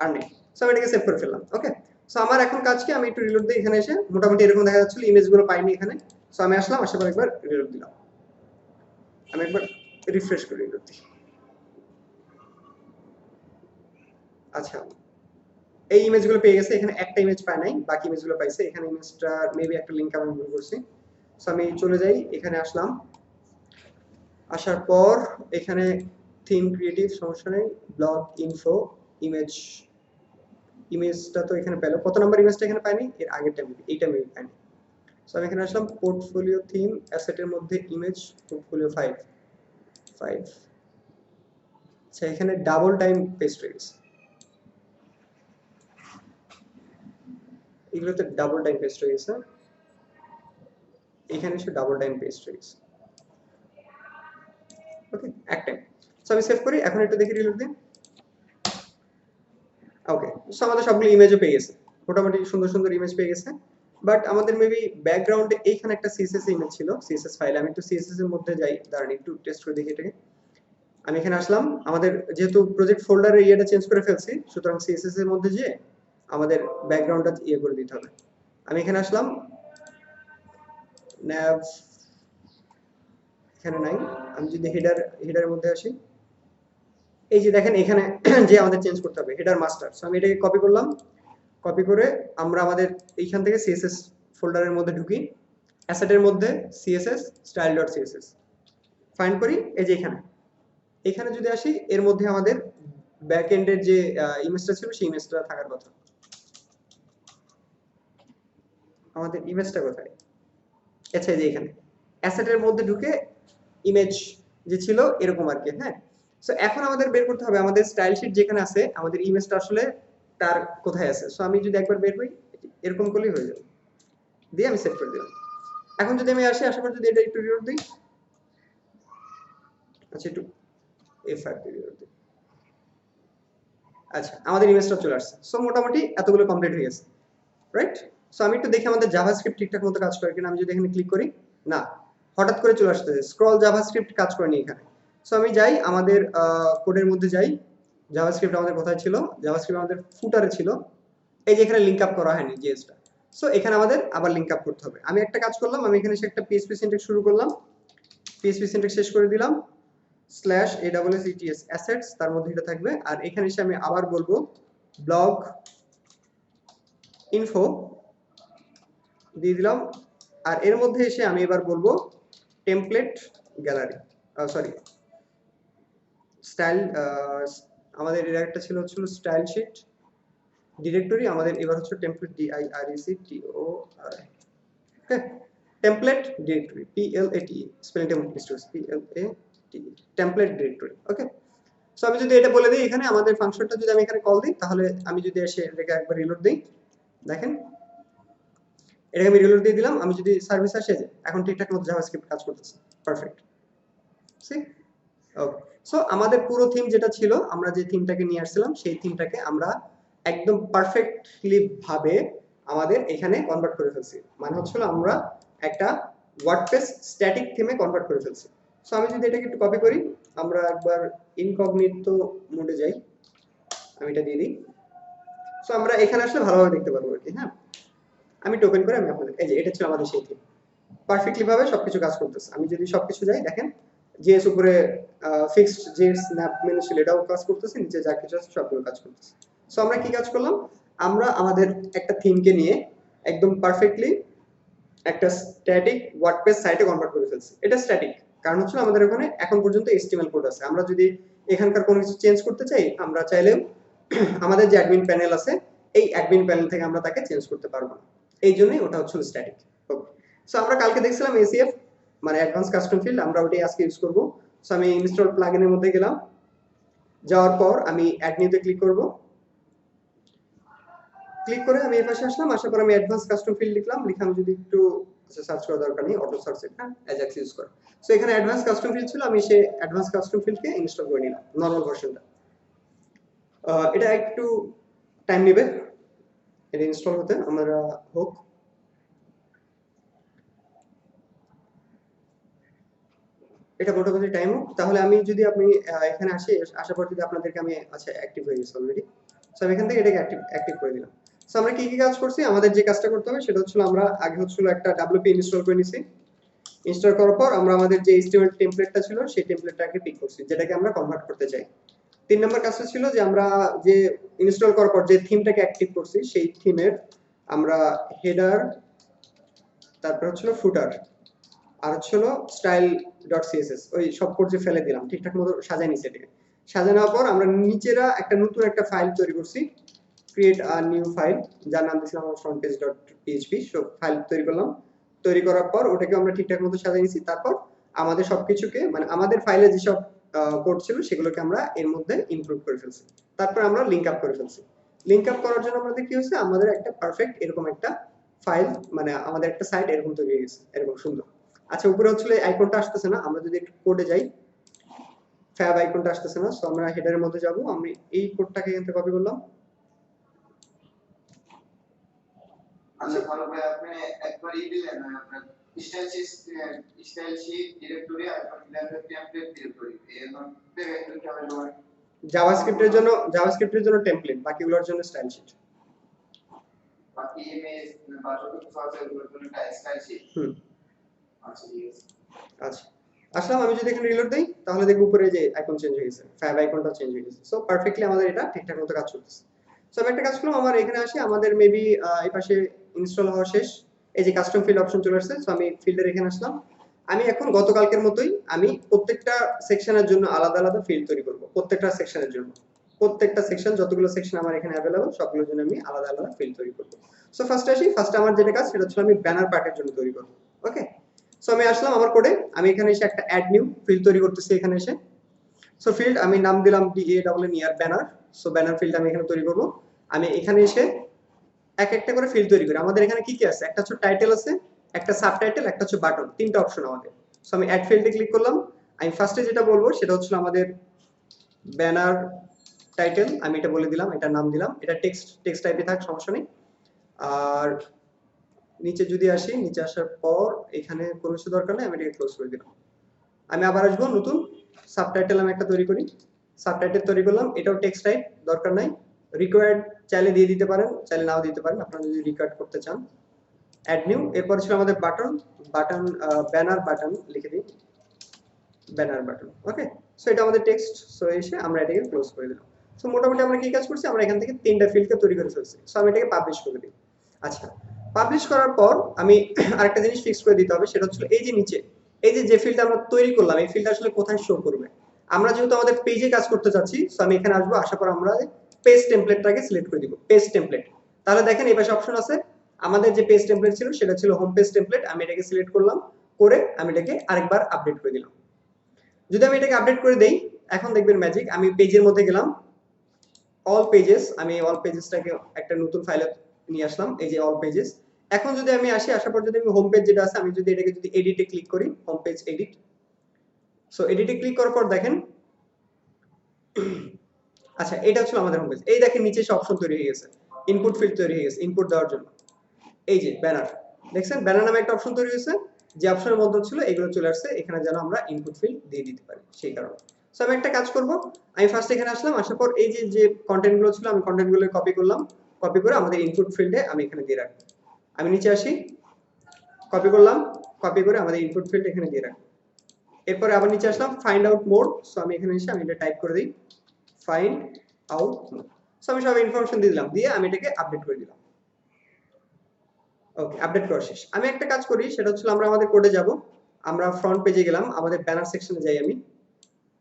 আর নেই, সো আমি এটাকে সেভ করে ফেললাম। ওকে, সো আমার এখন কাজ কি, আমি একটু রিলোড দিই, এখানে এসে মোটামুটি এরকম দেখা যাচ্ছিল, ইমেজগুলো পাইনি এখানে। সো আমি আসলাম, আসার পর একবার রিলোড দিলাম, আমি একবার রিফ্রেশ করে রিলোড দিই। আচ্ছা এই ইমেজগুলো পেয়ে গেছে, এখানে একটা ইমেজ পায় নাই, বাকি ইমেজগুলো পাইছে। এখানে ইমেজটা মেবি একটা লিংক আমি ভুল করছি। সো আমি চলে যাই, এখানে আসলাম, আসার পর এখানে থিম ক্রিয়েটিভ, সমস্যা নেই, ব্লগ ইনফো, ইমেজ, ইমেজটা তো এখানে পেলো, কত নাম্বার ইমেজটা এখানে পাইনি, এর আগেরটা মেবি, এইটা মেবি পাইনি। সো আমি এখানে আসলাম পোর্টফোলিও থিম অ্যাসেটের মধ্যে ইমেজ পোর্টফোলিও 5 আচ্ছা এখানে ডাবল টাইম পেস্ট হয়ে গেছে, এগুলোতে ডাবল টাইম পেস্ট হয়ে গেছে, এখানে এসে ডাবল টাইম পেস্ট হয়ে গেছে। ওকে এক টাইম। সো আমি সেভ করি, এখন একটু দেখি রিলোড দিই। ওকে সো আমাদের সবগুলো ইমেজও পেয়ে গেছে, মোটামুটি সুন্দর সুন্দর ইমেজ পেয়ে গেছে। বাট আমাদের মেবি ব্যাকগ্রাউন্ডে এইখানে একটা সিএসএস ইমেজ ছিল, সিএসএস ফাইল। আমি একটু সিএসএস এর মধ্যে যাই, দাঁড়ান একটু টেস্ট করে দেখি এটাকে। আমি এখানে আসলাম, আমাদের যেহেতু প্রজেক্ট ফোল্ডারে ইয়েটা চেঞ্জ করে ফেলছি, সুতরাং সিএসএস এর মধ্যে যে আমাদের ব্যাকগ্রাউন্ডটা ইয়ে করে দিতে হবে। আমি এখানে আসলাম, nav এখানে নাই। আমি যদি হেডারের মধ্যে আসি, এই যে দেখেন এখানে যে আমাদের চেঞ্জ করতে হবে হেডার মাস্টার। সো আমি এটাকে কপি করলাম, কপি করে আমরা আমাদের এইখান থেকে সিএসএস ফোল্ডারের মধ্যে ঢুকি, অ্যাসেটের মধ্যে সিএসএস style.css ফাইন্ড করি, এই যে এখানে যদি আসি, এর মধ্যে আমাদের ব্যাক এন্ডের যে ইমেজটা ছিল সেই ইমেজটা থাকার কথা। আমাদের ইমেজটা কোথায়? আচ্ছা এই যে এখানে অ্যাসেটের মধ্যে ঢুকে ইমেজ যে ছিল এরকম আর কি। হ্যাঁ, সো এখন আমাদের বের করতে হবে আমাদের স্টাইল শিট যেখানে আছে আমাদের ইমেজটা আসলে তার কোথায় আছে। সো আমি যদি একবার বের হই, এরকম করলেই হয়ে যাবে, দিয়ে আমি সেভ করে দিলাম। এখন যদি আমি আসি, আসার পর যদি এটা একটু রিলোড দিই, আচ্ছা একটু F5 দিয়ে রিলোড দিই, আচ্ছা আমাদের ইমেজটা চলে আসছে। সো মোটামুটি এতগুলো কমপ্লিট হয়ে গেছে, রাইট? সো আমি একটু দেখি আমাদের জাভাস্ক্রিপ্ট ঠিকঠাক মতো কাজ করে কিনা। আমি যদি এখানে ক্লিক করি, না, হঠাৎ করে চলে আসতেছে স্ক্রল জাভাস্ক্রিপ্ট কাজ করেনি এখানে। সো আমি যাই আমাদের কোডের মধ্যে যাই, জাভাস্ক্রিপ্ট আমাদের কোথায় ছিল? জাভাস্ক্রিপ্ট আমাদের ফুটারে ছিল, এই যে এখানে লিংক আপ করা হয়নি জিএসটা। সো এখানে আমাদের আবার লিংক আপ করতে হবে। আমি একটা কাজ করলাম, আমি এখানে এসে একটা পিএইচপি সিনট্যাক্স শুরু করলাম, পিএইচপি সিনট্যাক্স শেষ করে দিলাম, /AWS assets তার মধ্যে এটা থাকবে। আর এখানে এসে আমি আবার বলবো ব্লগ ইনফো দিয়ে দিলাম। আর এর মধ্যে এসে আমি এবার বলবো টেমপ্লেট গ্যালারি, সরি স্টাইল, আমাদের এর একটা ছিল স্টাইল শিট ডিরেক্টরি, আমাদের এবার হচ্ছে template DIRECTORI, okay template directory PLATE, স্পেলিংটা mistake, PLATE template directory. Okay so আমি যদি এটা বলে দিই, এখানে আমাদের ফাংশনটা যদি আমি এখানে কল দিই, তাহলে আমি যদি এসে এটাকে একবার রিলোড দিই, দেখেন এটাকে আমি রিলোড দিয়ে দিলাম। আমি যদি সার্ভিস আসে, যে এখন ঠিকঠাক মতো জাভাস্ক্রিপ্ট কাজ করতেছে, পারফেক্ট। সি ওকে, সো আমাদের পুরো থিম যেটা ছিল, আমরা যে থিমটাকে নিয়ে আসছিলাম সেই থিমটাকে আমরা একদম পারফেক্টলি ভাবে আমাদের এখানে কনভার্ট করে ফেলছি। মানে হচ্ছিল আমরা একটা ওয়ার্ডপ্রেস স্ট্যাটিক থিমে কনভার্ট করে ফেলছি। সো আমি যদি এটাকে একটু কপি করি, আমরা একবার ইনকগনিটো মোডে যাই, আমি এটা দিয়ে দিই। সো আমরা এখানে আসলে ভালোভাবে দেখতে পারবো আর কি। হ্যাঁ, আমি টোকেন করে আমি আপনাদের, এই যে এটা ছিল আমাদের সেই থিম, পারফেক্টলি ভাবে সবকিছু কাজ করতেছে। আমি যদি সবকিছু যাই, দেখেন জিএস উপরে ফিক্সড যে স্ন্যাপ মেনু ছিল এটাও কাজ করতেছে, নিচে যা কিছু আছে সবগুলো কাজ করতেছে। সো আমরা কি কাজ করলাম? আমরা আমাদের একটা থিমকে নিয়ে একদম পারফেক্টলি একটা স্ট্যাটিক ওয়ার্ডপ্রেস সাইটে কনভার্ট করে ফেলছি। এটা স্ট্যাটিক কারণ হচ্ছে আমাদের ওখানে এখন পর্যন্ত HTML কোড আছে। আমরা যদি এখানকার কোনো কিছু চেঞ্জ করতে চাই, আমরা চাইলেও আমাদের যে অ্যাডমিন প্যানেল আছে এই অ্যাডমিন প্যানেল থেকে আমরা তাকে চেঞ্জ করতে পারবো না, এই জন্যই ওটা হচ্ছে স্ট্যাটিক। ওকে সো আমরা কালকে দেখছিলাম ACF মানে অ্যাডভান্স কাস্টম ফিল্ড, আমরা ওটাই আজকে ইউজ করব। সো আমি ইনস্টল প্লাগইনের মধ্যে গেলাম, যাওয়ার পর আমি অ্যাড নিউতে ক্লিক করব, ক্লিক করে আমি এই পাশে আসলাম, আসার পর আমি অ্যাডভান্স কাস্টম ফিল্ড লিখলাম, লিখে আমি যদি একটু সার্চ করার দরকার নেই, অটো সার্চ এটা অ্যাজাক্স ইউজ করে। সো এখানে অ্যাডভান্স কাস্টম ফিল্ড ছিল, আমি সেই অ্যাডভান্স কাস্টম ফিল্ডকে ইনস্টল করে নিলাম, নরমাল ভার্সনটা। এটা একটু টাইম নেবে এটা ইনস্টল হতে, আমরা হোক। এটা মোটামুটি টাইম হোক, তাহলে আমি যদি আপনি এখানে আসি, আসার পর যদি আপনাদেরকে আমি, আচ্ছা অ্যাক্টিভ হয়ে গেছে অলরেডি। সো আমি এখান থেকে এটাকে অ্যাক্টিভ করে দিলাম। সো আমরা কি কি কাজ করছি, আমাদের যে কাজটা করতে হবে সেটা হচ্ছিল, আমরা আগে হচ্ছিল একটা WP ইনস্টল করে নিছি। ইনস্টল করার পর আমরা আমাদের যে HTML টেমপ্লেটটা ছিল সেই টেমপ্লেটটাকে পিক করছি, যেটাকে আমরা কনভার্ট করতে চাই। 3 নম্বর কাজটা ছিল যে আমরা যে ইনস্টল করার পর যে থিমটাকে অ্যাক্টিভ করছি সেই থিমের আমরা হেডার, তারপর হচ্ছিল ফুটার, আর হচ্ছিল style.css ওই সব কোড যে ফেলে দিলাম, ঠিকঠাক মতো সাজাই নিছি। এটাকে সাজানোর পর আমরা নিচেরা একটা নতুন একটা ফাইল তৈরি করছি, ক্রিয়েট আ নিউ ফাইল, যার নাম দিয়েছিলাম আমরা frontpage.php। সো ফাইল তৈরি করলাম, তৈরি করার পর ওটাকে আমরা ঠিকঠাক মতো সাজিয়ে নিয়েছি, তারপর আমাদের সবকিছুকে মানে আমাদের ফাইলে যেসব কোড ছিল সেগুলোকে আমরা এর মধ্যে ইনক্লুড করে ফেলছি, তারপর আমরা লিংক আপ করে ফেলছি। লিংক আপ করার জন্য আমাদের কি হয়েছে, আমাদের একটা পারফেক্ট এরকম একটা ফাইল মানে আমাদের একটা সাইট এরকম তৈরি হয়ে গেছে, এরকম সুন্দর। আচ্ছা উপরে হচ্ছে আইকনটা আসতেছে না, আমরা যদি একটু কোডে যাই, ফ্যাব আইকনটা আসতেছে না, সো আমরা হেডারের মধ্যে যাব, আমি এই কোডটাকে এখান থেকে কপি করলাম। আচ্ছা ভালো ভাই, আপনি একবার দিলেন আপনার স্টাইল শীট ডিরেক্টরি আর ল্যান্ডার টেমপ্লেট ডিরেক্টরি এরকম একটু কেমন হয়। জাভাস্ক্রিপ্টের জন্য টেমপ্লেট, বাকিগুলোর জন্য স্টাইল শীট। বাকি ইমেজ বা যত কিছু আছে ওগুলোর জন্য স্টাইল শীট। আচ্ছা ঠিক আছে। আচ্ছা আসলাম, আমি যদি এখানে রিলোড দেই তাহলে দেখব উপরে যে আইকন চেঞ্জ হয়ে গেছে, ফ্যাব আইকনটা চেঞ্জ হয়ে গেছে। সো পারফেক্টলি আমাদের এটা ঠিকঠাক মতো কাজ করতেছে। সো আমি একটা কাজ করলাম, আমার এখানে আসি, আমাদের মেবি এই পাশে ইনস্টল হওয়া শেষ, এই যে কাস্টম ফিল্ড অপশন চলে আসছে। সো আমি ফিল্ডের এখানে আসলাম, আমি এখন গতকালকের মতোই আমি প্রত্যেকটা সেকশনের জন্য আলাদা আলাদা ফিল্ড তৈরি করব, প্রত্যেকটা সেকশনের জন্য, প্রত্যেকটা সেকশন যতগুলো সেকশন আমার এখানে অ্যাভেলেবল সবগুলোর জন্য আমি আলাদা আলাদা ফিল্ড তৈরি করব। সো ফার্স্টে আসি, ফার্স্টে আমার যেটা কাজ সেটা হচ্ছে আমি ব্যানার পার্টের জন্য তৈরি করব। ওকে, সো আমি আসলাম আমার কোডে, আমি এখানে এসে একটা অ্যাড নিউ ফিল্ড তৈরি করতেছি এখানে এসে। সো ফিল্ড আমি নাম দিলাম DANNER banner. So banner field আমি এখানে তৈরি করব। আমি এখানে এসে এক একটা করে ফিল্ড তৈরি করি। আমাদের এখানে কি কি আছে, একটা হচ্ছে টাইটেল আছে, একটা সাবটাইটেল, একটা হচ্ছে বাটন, তিনটা অপশন আমাদের। সো আমি অ্যাড ফিল্ডে ক্লিক করলাম। আমি ফার্স্টে যেটা বলবো সেটা হচ্ছে আমাদের ব্যানার টাইটেল, আমি এটা বলে দিলাম, এটা নাম দিলাম, এটা টেক্সট টাইপে থাক, সমস্যা নেই। আর নিচে যদি আসি, নিচে আসার পর এখানে কোনো কিছু দরকার নেই, আমি এটাকে ক্লোজ করে দিলাম। আমি আবার আসবো, নতুন সাবটাইটেল আমি একটা তৈরি করি, সাবটাইটেল তৈরি করলাম, এটাও টেক্সট টাইপ, দরকার নাই, রিকোয়ার্ড চাইলে দিয়ে দিতে পারেন, চাইলে নাও দিতে পারেন, আপনারা যদি রিকোয়ার্ড করতে চান। অ্যাড নিউ, এরপর ছিল আমাদের বাটন, ব্যানার বাটন লিখে দিই, ব্যানার বাটন। ওকে, সো এটা আমাদের টেক্সট। সো এসে আমরা এটাকে ক্লোজ করে দিলাম। সো মোটামুটি আমরা কি কাজ করছি, আমরা এখান থেকে তিনটা ফিল্ডকে তৈরি করে ফেলছি। সো আমি এটাকে পাবলিশ করে দিই। আচ্ছা, পাবলিশ করার পর আমি আরেকটা জিনিস ফিক্স করে দিতে হবে, সেটা হচ্ছে এই যে নিচে এই যে ফিল্ডটা আমরা তৈরি করলাম, এই ফিল্ডটা আসলে কোথায় শো করবে। আমরা যেহেতু আমাদের পেজে কাজ করতে চাচ্ছি, সো আমি এখানে আসবো, আসার পর আমরা পেজ টেমপ্লেটটাকে সিলেক্ট করে দিব, পেজ টেমপ্লেট। তাহলে দেখেন এই পাশে অপশন আছে, আমাদের যে পেজ টেমপ্লেট ছিল সেটা ছিল হোম পেজ টেমপ্লেট, আমি এটাকে সিলেক্ট করলাম, করে আমি এটাকে আরেকবার আপডেট করে দিলাম। যদি আমি এটাকে আপডেট করে দেই, এখন দেখবেন ম্যাজিক, আমি পেজের মধ্যে গেলাম, অল পেজেস, আমি অল পেজেসটাকে একটা নতুন ফাইলে নিয়ে আসলাম, এই যে অল পেজেস। এখন যদি আমি আসি, আসার পর যদি আমি হোম পেজ যেটা আছে, আমি যদি এটাকে যদি এডিটে ক্লিক করি, হোম পেজ এডিট, সো এডিটে ক্লিক করার পর দেখেন, আচ্ছা এটা হচ্ছে আমাদের হোম পেজ। এই দেখেন নিচে সব অপশন তৈরি হয়ে গেছে, ইনপুট ফিল্ড তৈরি হয়ে গেছে ইনপুট দেওয়ার জন্য। এই যে ব্যানার, দেখছেন ব্যানার নামে একটা অপশন তৈরি হয়েছে, যে অপশনের মধ্যে ছিল এগুলো চলে আসছে এখানে, যেন আমরা ইনপুট ফিল্ড দিয়ে দিতে পারি সেই কারণে। সো আমি একটা কাজ করব, আমি ফার্স্ট এখানে আসলাম, আসার পর এই যে কন্টেন্ট গুলো ছিল আমি কন্টেন্ট গুলো কপি করলাম, কপি করে আমাদের ইনপুট ফিল্ডে আমি এখানে দিয়ে রাখবো। আমি নিচে আসি, কপি করলাম, কপি করে আমাদের ইনপুট ফিল্ড এখানে দিয়ে রাখবো। এরপরে আবার নিচে আসলাম, ফাইন্ড আউট মোড। সো আমি এখানে এসে আমি এটা টাইপ করে দিই, ফাইন্ড আউট মোড। সো আমি সব ইনফরমেশন দিয়ে দিলাম, দিয়ে আমি এটাকে আপডেট করে দিলাম। ওকে, আপডেট করা শেষ। আমি একটা কাজ করি, সেটা হচ্ছে আমরা আমাদের কোডে যাব, আমরা ফ্রন্ট পেজে গেলাম, আমাদের ব্যানার সেকশনে যাই আমি,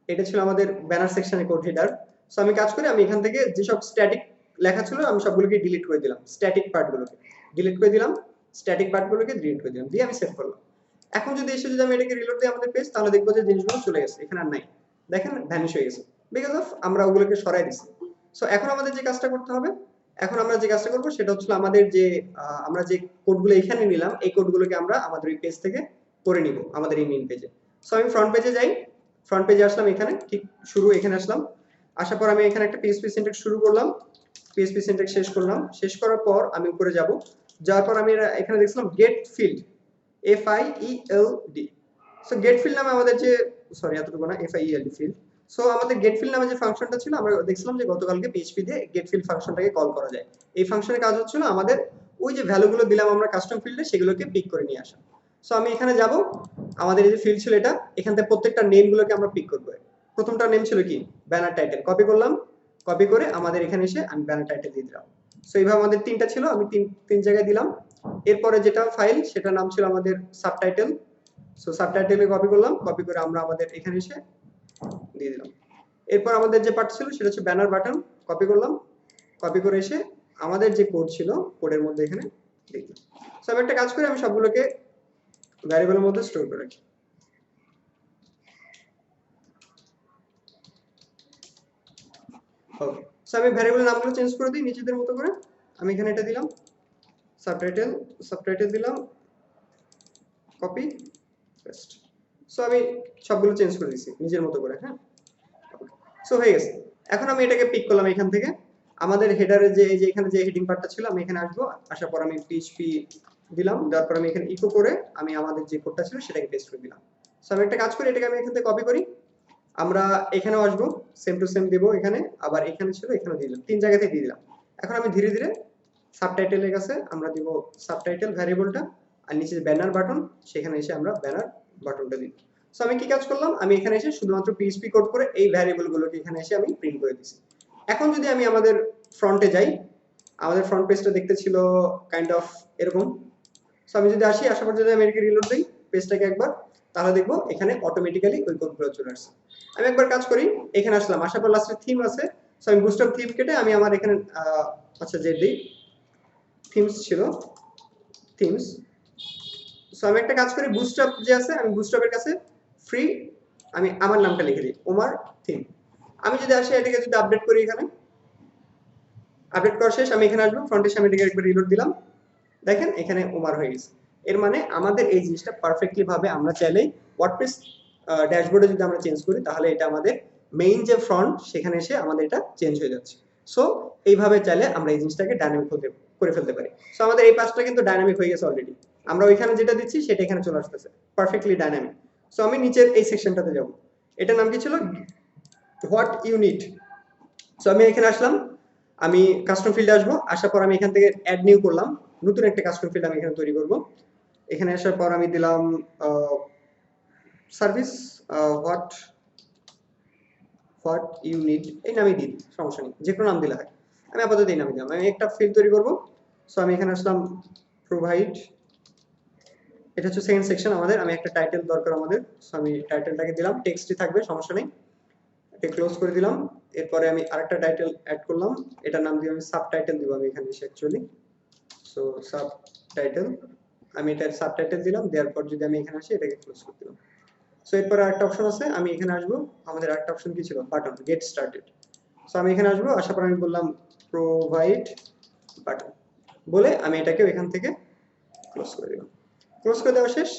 এটা ছিল আমাদের ব্যানার সেকশনে কোড হেডার। সো আমি কাজ করি, আমি এখান থেকে যেসব স্ট্যাটিক লেখা ছিল আমি সবগুলোকে ডিলিট করে দিলাম, স্ট্যাটিক পার্টগুলোকে ডিলিট করে দিলাম, স্ট্যাটিক পার্টগুলোকে ডিলিট করে দিলাম, দিয়ে আমি সেভ করলাম। এখন যদি এসে যদি আমি এটাকে রিলোড দিই আমাদের পেজ, তাহলে দেখবো যে জিনিসগুলো চলে গেছে, এখানে আর নাই, দেখেন ভ্যানিশ হয়ে গেছে, বিকজ অফ আমরা ওগুলোকে সরাই দিছি। সো এখন আমাদের যে কাজটা করতে হবে, এখন আমরা যে কাজটা করবো সেটা হচ্ছে আমাদের যে আমরা যে কোডগুলো এখানে নিলাম, এই কোডগুলোকে আমরা আমাদের এই পেজ থেকে করে নিব আমাদের এই মেইন পেজে। সো আমি ফ্রন্ট পেজে যাই, ফ্রন্ট পেজে আসলাম, এখানে ঠিক শুরু এখানে আসলাম, আসার পর আমি এখানে একটা পিএইচপি সিনট্যাক্স শুরু করলাম, পিএইচপি সিনট্যাক্স শেষ করলাম, শেষ করার পর আমি উপরে যাব, যাওয়ার পর আমি এখানে দেখছিলাম get field, FIELD। So get field নামে আমাদের যে, সরি এতটুকু না, FIELD ফিল্ড। সো আমাদের গেট ফিল্ড নামে যে ফাংশনটা ছিল, আমরা দেখছিলাম যে গতকালকে পিএইচপি দিয়ে গেট ফিল্ড ফাংশনটাকে কল করা যায়। এই ফাংশনের কাজ হচ্ছিল আমাদের ওই যে ভ্যালুগুলো দিলাম আমরা কাস্টম ফিল্ডে, সেগুলোকে পিক করে নিয়ে আসা। সো আমি এখানে যাব, আমাদের এই যে ফিল্ড ছিল এটা, এখান থেকে প্রত্যেকটা নেমগুলোকে আমরা পিক করব। প্রথমটা নেম ছিল কি, ব্যানার টাইটেল, কপি করলাম, কপি করে আমাদের এখানে এসে আমি ব্যানার টাইটেল দিয়ে দিলাম। সো এইভাবে আমাদের তিনটা ছিল, আমি তিন জায়গায় দিলাম। এরপরে যেটা ফাইল, সেটা নাম ছিল আমাদের সাবটাইটেল। সো সাবটাইটেলে কপি করলাম, কপি করে আমরা আমাদের এখানে এসে দিয়ে দিলাম। এরপর আমাদের যে পার্ট ছিল সেটা হচ্ছে ব্যানার বাটন, কপি করলাম, কপি করে এসে আমাদের যে কোড ছিল কোডের মধ্যে এখানে দিয়ে দিলাম। সো আমি একটা কাজ করি, আমি সবগুলোকে ভ্যারিয়েবলের মধ্যে স্টোর করে রাখি। ওকে, সো আমি ভ্যারিয়েবলের নামগুলো চেঞ্জ করে দিই নিজেদের মতো করে। আমি এখানে এটা দিলাম সাবটাইটেল দিলাম, কপি পেস্ট। সো আমি সবগুলো চেঞ্জ করে দিয়েছি নিজের মতো করে। হ্যাঁ, সো হয়ে গেছে। এখন আমি এটাকে পিক করলাম এখান থেকে। আমাদের হেডারে যে এই যে এখানে যে হেডিং পার্টটা ছিল, আমি এখানে আসবো, আসার পর আমি পিএইচপি দিলাম, দেওয়ার পর আমি এখানে ইকো করে আমি আমাদের যে কোডটা ছিল সেটাকে পেস্ট করে দিলাম। সো আমি একটা কাজ করি, এটাকে আমি এখান থেকে কপি করি, আমরা এখানেও আসবো, সেম টু সেম দিব এখানে, আবার এখানে ছিল এখানে দিয়ে দিলাম, 3 জায়গাতে দিয়ে দিলাম। এখন আমি ধীরে ধীরে সাবটাইটেলের কাছে আমরা দিব সাবটাইটেল ভ্যারিয়েবলটা, আর নিচে ব্যানার বাটন, সেখানে এসে আমরা ব্যানার বাটনটা দিব। সো আমি কি কাজ করলাম, আমি এখানে এসে শুধুমাত্র পিএইচপি কোড করে এই ভ্যারিয়েবল গুলোকে এখানে এসে আমি প্রিন্ট করে দিছি। এখন যদি আমি আমাদের ফ্রন্টে যাই, আমাদের ফ্রন্ট পেজটা দেখতে ছিল কাইন্ড অফ এরকম। সো আমি যদি আসি, আসার পর যদি আমি এটাকে রিলোড দিই পেজটাকে একবার, তাহলে দেখবো এখানে অটোমেটিক্যালি ওই কোডগুলো চলে আসছে। আমি একবার কাজ করি, এখানে আসলাম, আসার পর লাস্টে থিম আছে, সো আমি বুস্টআপ থিম কেটে আমি আমার এখানে আচ্ছা যে দিই থিমস ছিল, থিমস। সো আমি একটা কাজ করি, বুস্টআপ যে আছে, আমি বুস্টআপের কাছে ফ্রি আমি আমার নামটা লিখে দিই, ওমার থিম। আমি যদি আসি এটাকে যদি আপডেট করি, এখানে আপডেট করা শেষ, আমি এখানে আসবো, ফ্রন্টের সামনে এটাকে একবার রিলোড দিলাম, দেখেন এখানে ওমার হয়ে গেছে। এর মানে আমাদের এই জিনিসটা পারফেক্টলি ভাবে আমরা চাইলেই ওয়ার্ডপ্রেস ড্যাশবোর্ডে যদি আমরা চেঞ্জ করি, তাহলে এটা আমাদের মেইন যে ফ্রন্ট সেখানে এসে আমাদের এটা চেঞ্জ হয়ে যাচ্ছে। সো এইভাবে চাইলে আমরা এই জিনিসটাকে ডাইনামিক করে ফেলতে পারি। সো আমাদের এই পাঁচটা কিন্তু ডাইনামিক হয়ে গেছে অলরেডি, আমরা ওইখানে যেটা দিচ্ছি সেটা এখানে চলে আসতেছে পারফেক্টলি ডাইনামিক। সো আমি নিচের এই সেকশনটাতে যাব, এটার নাম কি ছিল, হোয়াট ইউ নিড। সো আমি এখানে আসলাম, আমি কাস্টম ফিল্ডে আসবো, আসার পর আমি এখান থেকে অ্যাড নিউ করলাম, নতুন একটা কাস্টম ফিল্ড আমি এখানে তৈরি করব। এখানে আসার পর আমি দিলাম service what what you need, এই নামই দিই, সমস্যা নেই, যে কোনো নাম দিলে হয়। আমি আপাতত এই নামই দিলাম। আমি একটা ফিল্ড তৈরি করব। সো আমি এখানে আসলাম, প্রোভাইড, এটা হচ্ছে সেকেন্ড সেকশন আমাদের, আমি একটা টাইটেল দরকার আমাদের, সো আমি টাইটেলটাকে দিলাম, টেক্সটই থাকবে, সমস্যা নেই, এটা ক্লোজ করে দিলাম। এরপরে আমি আরেকটা টাইটেল অ্যাড করলাম, এটার নাম দিয়ে আমি সাবটাইটেল দিব আমি এখানে এসে অ্যাকচুয়ালি। সো সাবটাইটেল, আমি এটার সাবটাইটেল দিলাম, দেওয়ার পর যদি আমি এখানে আসি এটাকে ক্লোজ করে দিলাম। সো এরপর আরেকটা অপশন আছে, আমি এখানে আসবো, আমাদের আরেকটা অপশন কি ছিল, বাটন, গেট স্টার্টেড। সো আমি এখানে আসবো, আসার পর আমি বললাম প্রোভাইড বাটন, বলে আমি এটাকে এখান থেকে ক্লোজ করে দিলাম। ক্লোজ করে দেওয়া শেষ।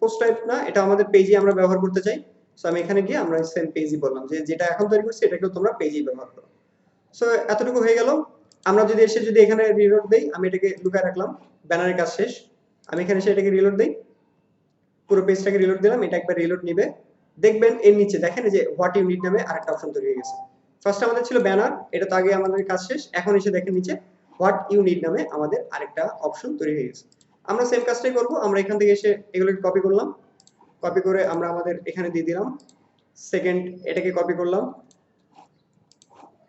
পোস্ট টাইপ না, এটা আমাদের পেজে আমরা ব্যবহার করতে চাই। সো আমি এখানে গিয়ে আমরা সেম পেজই বললাম যে যেটা এখন তৈরি করছি এটাকেও তোমরা পেজেই ব্যবহার করো। সো এতটুকু হয়ে গেল। আমরা যদি এসে যদি এখানে রিলোড দেই, আমি এটাকে লুকায় রাখলাম, ব্যানারের কাজ শেষ, আমি এখানে এসে এটাকে রিলোড দেই, পুরো পেজটাকে রিলোড দিলাম, এটা একবার রিলোড নিবে, দেখবেন এর নিচে দেখেন যে হোয়াট ইউ নিড নামে আরেকটা অপশন তৈরি হয়ে গেছে। ফার্স্ট আমাদের ছিল ব্যানার, এটা তো আগে আমাদের কাজ শেষ, এখন এসে দেখেন নিচে হোয়াট ইউ নিড নামে আমাদের আরেকটা অপশন তৈরি হয়ে গেছে। আমরা সেম কাজটাই করব, আমরা এখান থেকে এসে এগুলোকে কপি করলাম, কপি করে আমরা আমাদের এখানে দিয়ে দিলাম, সেকেন্ড এটাকে কপি করলাম,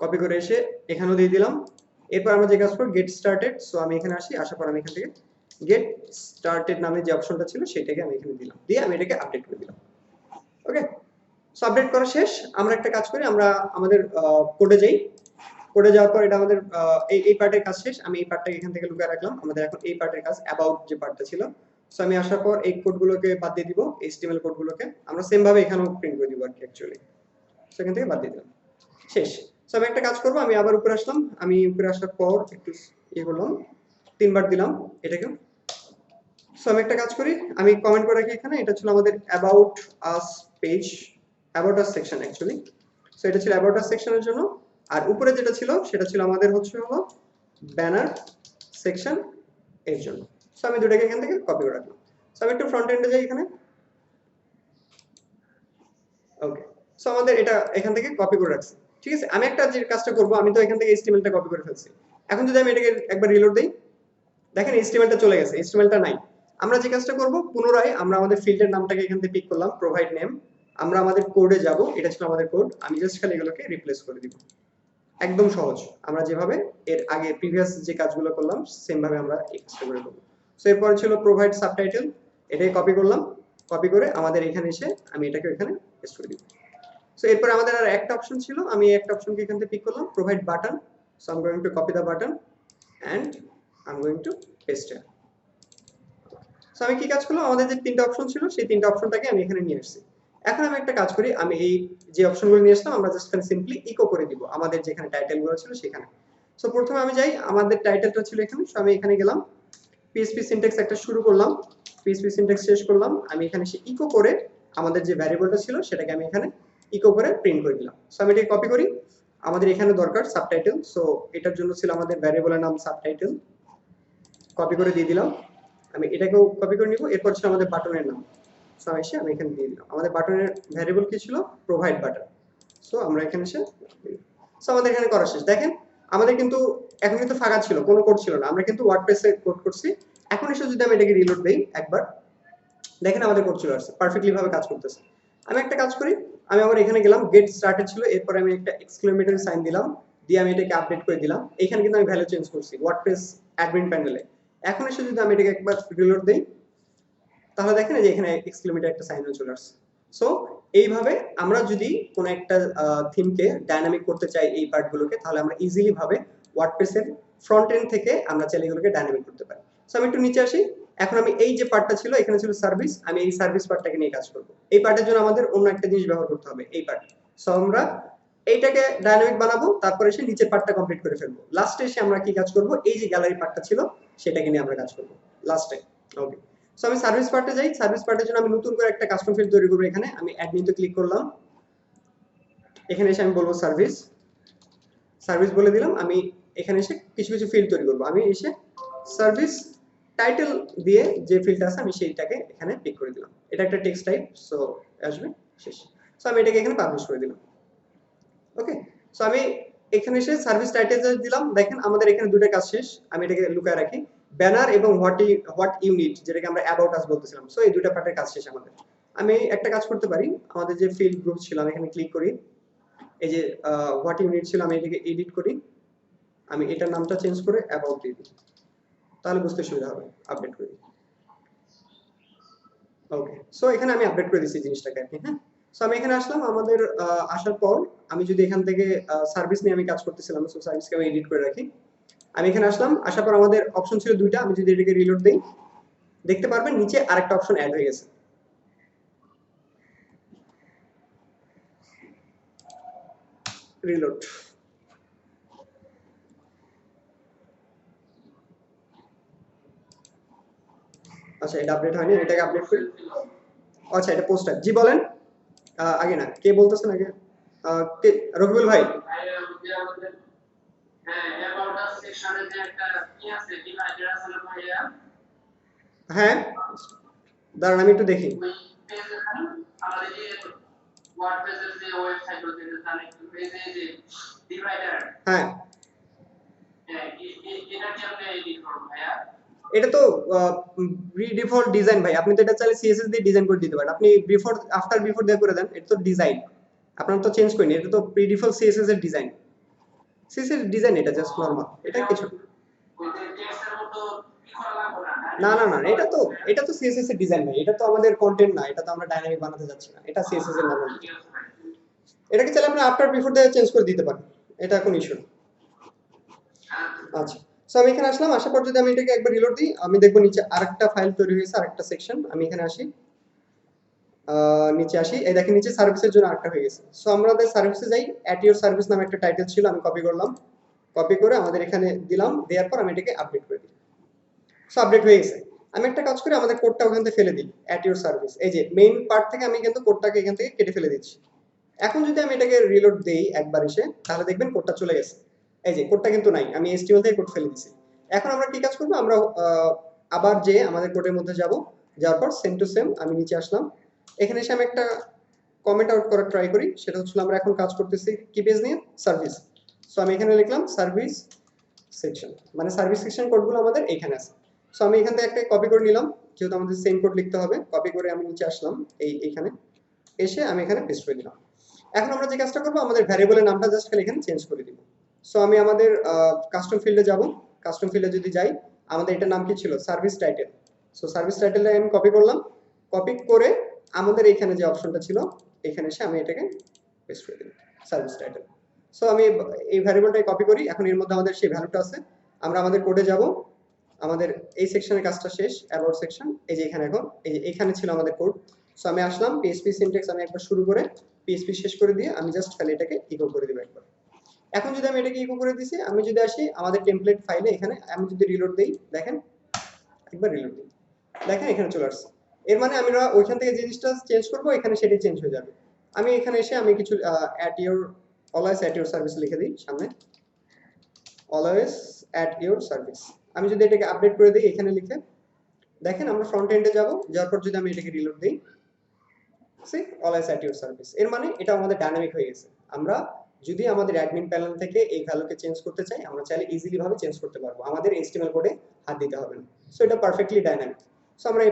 কপি করে এসে এখানেও দিয়ে দিলাম। এরপর আমরা যে কাজ করব, গেট স্টার্টেড। সো আমি এখানে আসি, আসার পর আমি এখান থেকে গেট স্টার্টেড নামে যে অপশনটা ছিল সেটাকে আমি এখানে দিলাম, দিয়ে আমি এটাকে আপডেট করে দিলাম। ওকে, সো আপডেট করা শেষ। আমরা একটা কাজ করি, আমরা আমাদের কোডে যাই, কোডে যাওয়ার পর এটা আমাদের এই পার্টের কাজ শেষ, আমি এই পার্টটাকে এখান থেকে লুকিয়ে রাখলাম, আমাদের এখন এই পার্টের কাজ অ্যাবাউট যে পার্টটা ছিল। সো আমি আসার পর এই কোডগুলোকে বাদ দিয়ে দিব, এইচটিএমএল কোডগুলোকে আমরা সেম ভাবে এখানেও প্রিন্ট করে দিব আর কি অ্যাকচুয়ালি। সো এখান থেকে বাদ দিয়ে দিলাম, শেষ। সো আমি একটা কাজ করব, আমি আবার উপরে আসলাম, আমি উপরে আসার পর একটু ইয়ে করলাম, 3বার দিলাম এটাকে। সো আমি একটা কাজ করি, আমি কমেন্ট করে রাখি এখানে, এটা ছিল আমাদের about us page, about us section actually. So এটা ছিল অ্যাবাউট আস সেকশনের জন্য, আর উপরে যেটা ছিল সেটা ছিল আমাদের হলো ব্যানার সেকশন এর জন্য। সো আমি দুটাকে এখান থেকে কপি করে রাখলাম। সো আমি একটু ফ্রন্ট এন্ডে যাই এখানে। ওকে, সো আমাদের এটা এখান থেকে কপি করে রাখছি, ঠিক আছে। আমি একটা যে কাজটা করব, আমি তো এখান থেকে এইচটিএমএলটা কপি করে ফেলছি, এখন যদি আমি এটাকে একবার রিলোড দেই, দেখেন এইচটিএমএলটা চলে গেছে, এইচটিএমএলটা নাই। আমরা যে কাজটা করব, পুনরায় আমরা আমাদের ফিল্ডের নামটাকে এখান থেকে পিক করলাম, প্রোভাইড নেম, আমরা আমাদের কোডে যাব, এটা ছিল আমাদের কোড, আমি জাস্ট খালি এগুলোকে রিপ্লেস করে দিব, একদম সহজ। আমরা যেভাবে এর আগে প্রিভিয়াস যে কাজগুলো করলাম সেম ভাবে আমরা এই কাজটা করে করব। সো এরপর ছিল প্রোভাইড সাবটাইটেল, এটাই কপি করলাম, কপি করে আমাদের এখানে এসে আমি এটাকে এখানে পেস্ট করে দিব। সো এরপর আমাদের আর একটা অপশন ছিল, আমি একটা অপশনকে এখান থেকে পিক করলাম, provide button. So I am going to copy the button and I am going to paste it. So আমি কি কাজ করলাম, আমাদের যে তিনটা অপশন ছিল সেই তিনটা অপশনটাকে আমি এখানে নিয়ে আসছি। এখন আমি একটা কাজ করি, আমি এই যে অপশনগুলো নিয়ে আসলাম আমরা জাস্ট এখানে সিম্পলি ইকো করে দিব আমাদের যেখানে টাইটেলগুলো ছিল সেখানে। সো প্রথমে আমি যাই, আমাদের টাইটেলটা ছিল এখানে, সো আমি এখানে গেলাম, পিএইচপি সিনট্যাক্স একটা শুরু করলাম, পিএইচপি সিনট্যাক্স শেষ করলাম, আমি এখানে সে ইকো করে আমাদের যে ভ্যারিয়েবলটা ছিল সেটাকে আমি এখানে ইকো করে প্রিন্ট করে দিলাম। সো আমি এটাকে কপি করি, আমাদের এখানে দরকার সাবটাইটেল, সো এটার জন্য ছিল আমাদের ভ্যারিয়েবলের নাম সাবটাইটেল, কপি করে দিয়ে দিলাম। আমি এটাকেও কপি করে নিব, এরপর ছিল আমাদের বাটনের নাম, সো আমি এখানে দিয়ে দিলাম। আমাদের বাটনের ভ্যারিয়েবল কি ছিল, প্রোভাইড বাটন, সো আমরা এখানে এসে সো আমাদের এখানে করা শেষ। দেখেন আমাদের কিন্তু এখন কিন্তু ফাঁকা ছিল, কোনো কোড ছিল না, আমরা কিন্তু ওয়ার্ডপ্রেসে কোড করছি। এখন এসে যদি আমি এটাকে রিলোড দেই একবার, দেখেন আমাদের কোড চলে আসছে, পারফেক্টলি ভাবে কাজ করতেছে। আমি একটা কাজ করি, আমি আবার এখানে গেলাম, গেট স্টার্টেড ছিল, এরপর আমি একটা এক্সক্লেমেটরি সাইন দিলাম, দিয়ে আমি এটাকে আপডেট করে দিলাম। এখানে কিন্তু আমি ভ্যালু চেঞ্জ করছি ওয়ার্ডপ্রেস অ্যাডমিন প্যানেলে। এখন এসে যদি আমি এটাকে একবার রিলোড দেই, তাহলে দেখেন যে এখানে এক্সক্লেমেটরি একটা সাইন চলে আসছে। সো এইভাবে আমরা যদি কোনো একটা থিমকে ডাইনামিক করতে চাই এই পার্টগুলোকে, তাহলে আমরা ইজিলি ভাবে ওয়ার্ডপ্রেসের ফ্রন্ট এন্ড থেকে আমরা চাইলে এগুলোকে ডাইনামিক করতে পারি। সো আমি একটু নিচে আসি, এখন আমি এই যে পার্টটা ছিল এখানে ছিল সার্ভিস, আমি এই সার্ভিস পার্টটাকে নিয়ে কাজ করব। এই পার্টের জন্য আমাদের অন্য একটা জিনিস ব্যবহার করতে হবে, এই পার্ট। সো আমরা এইটাকে ডাইনামিক বানাবো, তারপর এসে নিচের পার্টটা কমপ্লিট করে ফেলবো। লাস্টে এসে আমরা কি কাজ করব, এই যে গ্যালারি পার্টটা ছিল সেটাকে নিয়ে আমরা কাজ করব লাস্টে। ওকে, সো আমি সার্ভিস পার্টে যাই, সার্ভিস পার্টের জন্য আমি নতুন করে একটা কাস্টম ফিল্ড তৈরি করব। এখানে আমি অ্যাডমিনতে ক্লিক করলাম, এখানে এসে আমি বলবো সার্ভিস, সার্ভিস বলে দিলাম। আমি এখানে এসে কিছু কিছু ফিল্ড তৈরি করব। আমি এসে সার্ভিস টাইটেল দিয়ে যে ফিল্ডটা আছে আমি সেইটাকে এখানে পিক করে দিলাম, এটা একটা টেক্সট টাইপ, সো আসবে শেষ। সো আমি এটাকে এখানে পাবলিশ করে দিলাম। ওকে, সো আমি এখানে এসে সার্ভিস টাইটেল দিলাম। দেখেন আমাদের এখানে দুটো কাজ শেষ, আমি এটাকে লুকায় রাখি, ব্যানার এবং হোয়াট ইউনিট, যেটাকে আমরা অ্যাবাউট আস বলতেছিলাম। সো এই দুটো পার্টের কাজ শেষ আমাদের। আমি একটা কাজ করতে পারি, আমাদের যে ফিল্ড গ্রুপ ছিল আমি এখানে ক্লিক করি, এই যে হোয়াট ইউনিট ছিল আমি এটাকে এডিট করি, আমি এটার নামটা চেঞ্জ করে অ্যাবাউট দিয়ে দিই, তাহলে বুঝতে সুবিধা হবে। আপডেট করে দিই। ওকে, সো এখানে আমি আপডেট করে দিচ্ছি জিনিসটাকে আপনি। হ্যাঁ, সো আমি এখানে আসলাম, আমাদের আসার পর আমি যদি এখান থেকে সার্ভিস নিয়ে আমি কাজ করতেছিলাম, সো সার্ভিসকে আমি এডিট করে রাখি। আমি এখানে আসলাম, আসার পর আমাদের অপশন ছিল দুইটা, আমি যদি এটাকে রিলোড দেই দেখতে পারবেন নিচে আরেকটা অপশন অ্যাড হয়ে গেছে, রিলোড। আচ্ছা, এটা আপডেট হয়নি, এটাকে আপডেট করি। আচ্ছা, এটা পোস্টার, জি বলেন। আগে না, কে বলতেছেন আগে? কে? রকিবুল ভাই। হ্যাঁ, দাঁড়ান আমি একটু দেখি। হ্যাঁ, এটা তো ডিফল্ট ডিজাইন ভাই, আপনি তো এটা চাইলে সিএসএস দিয়ে ডিজাইন করে দিতে পারেন। আপনি বিফোর আফটার বিফোর দিয়ে করে দেন, এটা তো ডিজাইন, আপনার তো চেঞ্জ করিনি, এটা তো প্রি ডিফল্ট সিএসএস এর ডিজাইন। সিএসএস ডিজাইন এটা জাস্ট নরমাল, এটা কিছু না না না, এটা তো সিএসএস এর ডিজাইন ভাই, এটা তো আমাদের কন্টেন্ট না, এটা তো আমরা ডাইনামিক বানাতে যাচ্ছি না, এটা সিএসএস এর নরমাল। এটাকে চাইলে আপনি আফটার বিফোর দিয়ে চেঞ্জ করে দিতে পারেন, এটা কোনো ইস্যু না। আচ্ছা, সো আমি এখানে আসলাম, আসার পর যদি আমি এটাকে একবার রিলোড দিই, আমি দেখবো নিচে আরেকটা ফাইল তৈরি হয়েছে, আরেকটা সেকশন। আমি এখানে আসি, নিচে আসি, এই দেখেন নিচে সার্ভিসের জন্য আরেকটা হয়ে গেছে। সো আমাদের সার্ভিসে যাই, অ্যাট ইওর সার্ভিস নামে একটা টাইটেল ছিল, আমি কপি করলাম, কপি করে আমাদের এখানে দিলাম, দেওয়ার পর আমি এটাকে আপডেট করে দিই। সো আপডেট হয়ে গেছে। আমি একটা কাজ করি, আমাদের কোডটা ওখান থেকে ফেলে দিই, অ্যাট ইওর সার্ভিস, এই যে মেইন পার্ট থেকে আমি কিন্তু কোডটাকে এখান থেকে কেটে ফেলে দিচ্ছি। এখন যদি আমি এটাকে রিলোড দেই একবার এসে, তাহলে দেখবেন কোডটা চলে গেছে। এই যে কোডটা কিন্তু নাই, আমি HTML থেকে কোড ফেলে দিয়েছি। এখন আমরা কি কাজ করব, আমরা আবার যে আমাদের কোডের মধ্যে যাব, যাওয়ার পর সেম টু সেম আমি নিচে আসলাম, এখানে এসে আমি একটা কমেন্ট আউট করার ট্রাই করি, সেটা হচ্ছে আমরা এখন কাজ করতেছি কি পেজ নিয়ে, সার্ভিস। সো আমি এখানে লিখলাম সার্ভিস সেকশন, মানে সার্ভিস সেকশন কোডগুলো আমাদের এখানে আছে। সো আমি এখান থেকে একটা কপি করে নিলাম, যেহেতু আমাদের সেম কোড লিখতে হবে, কপি করে আমি নিচে আসলাম, এইখানে এসে আমি এখানে পেস্ট করে দিলাম। এখন আমরা যে কাজটা করব, আমাদের ভ্যারিয়েবলের নামটা জাস্ট খালি এখানে চেঞ্জ করে দিব। সো আমি আমাদের কাস্টম ফিল্ডে যাব, কাস্টম ফিল্ডে যদি যাই, আমাদের এটার নাম কি ছিল, সার্ভিস টাইটেল। সো সার্ভিস টাইটেলটা আমি কপি করলাম, কপি করে আমাদের এখানে যে অপশনটা ছিল এখানে এসে আমি এটাকে পেস্ট করে দিলাম, সার্ভিস টাইটেল। সো আমি এই ভ্যারিয়েবলটাই কপি করি, এখন এর মধ্যে আমাদের সেই ভ্যালুটা আছে। আমরা আমাদের কোডে যাব, আমাদের এই সেকশনের কাজটা শেষ, অ্যাবাউট সেকশন। এই যে এখানে এখন এই যে এখানে ছিল আমাদের কোড। সো আমি আসলাম পিএইচপি সিনট্যাক্স আমি একবার শুরু করে পিএইচপি শেষ করে দিয়ে আমি জাস্ট খালি এটাকে ইকো করে দিব একবার। এখন যদি আমি এটাকে ইকো করে দিছি, আমি যদি আসি আমাদের টেমপ্লেট ফাইলে, এখানে আমি যদি রিলোড দেই, দেখেন একবার রিলোড দিই, দেখেন এখানে চলে আসছে। এর মানে আমরা ওইখান থেকে যে জিনিসটা চেঞ্জ করব এখানে সেটাই চেঞ্জ হয়ে যাবে। আমি এখানে এসে আমি কিছু at your always at your service লিখে দিই সামনে, অলওয়েজ অ্যাট ইউর সার্ভিস। আমি যদি এটাকে আপডেট করে দিই এখানে লিখে, দেখেন আমরা ফ্রন্ট এন্ডে যাব, যাওয়ার পর যদি আমি এটাকে রিলোড দিই, see always at your service. এর মানে এটা আমাদের ডাইনামিক হয়ে গেছে। আমরা যদি আমাদের অ্যাডমিন প্যানেল থেকে এই ভ্যালুকে চেঞ্জ করতে চাই, আমরা চাইলে ইজিলি ভাবে চেঞ্জ করতে পারবো, আমাদের এইচটিএমএল কোডে হাত দিতে হবে না। সো এটা পারফেক্টলি ডাইনামিক। সো আমরা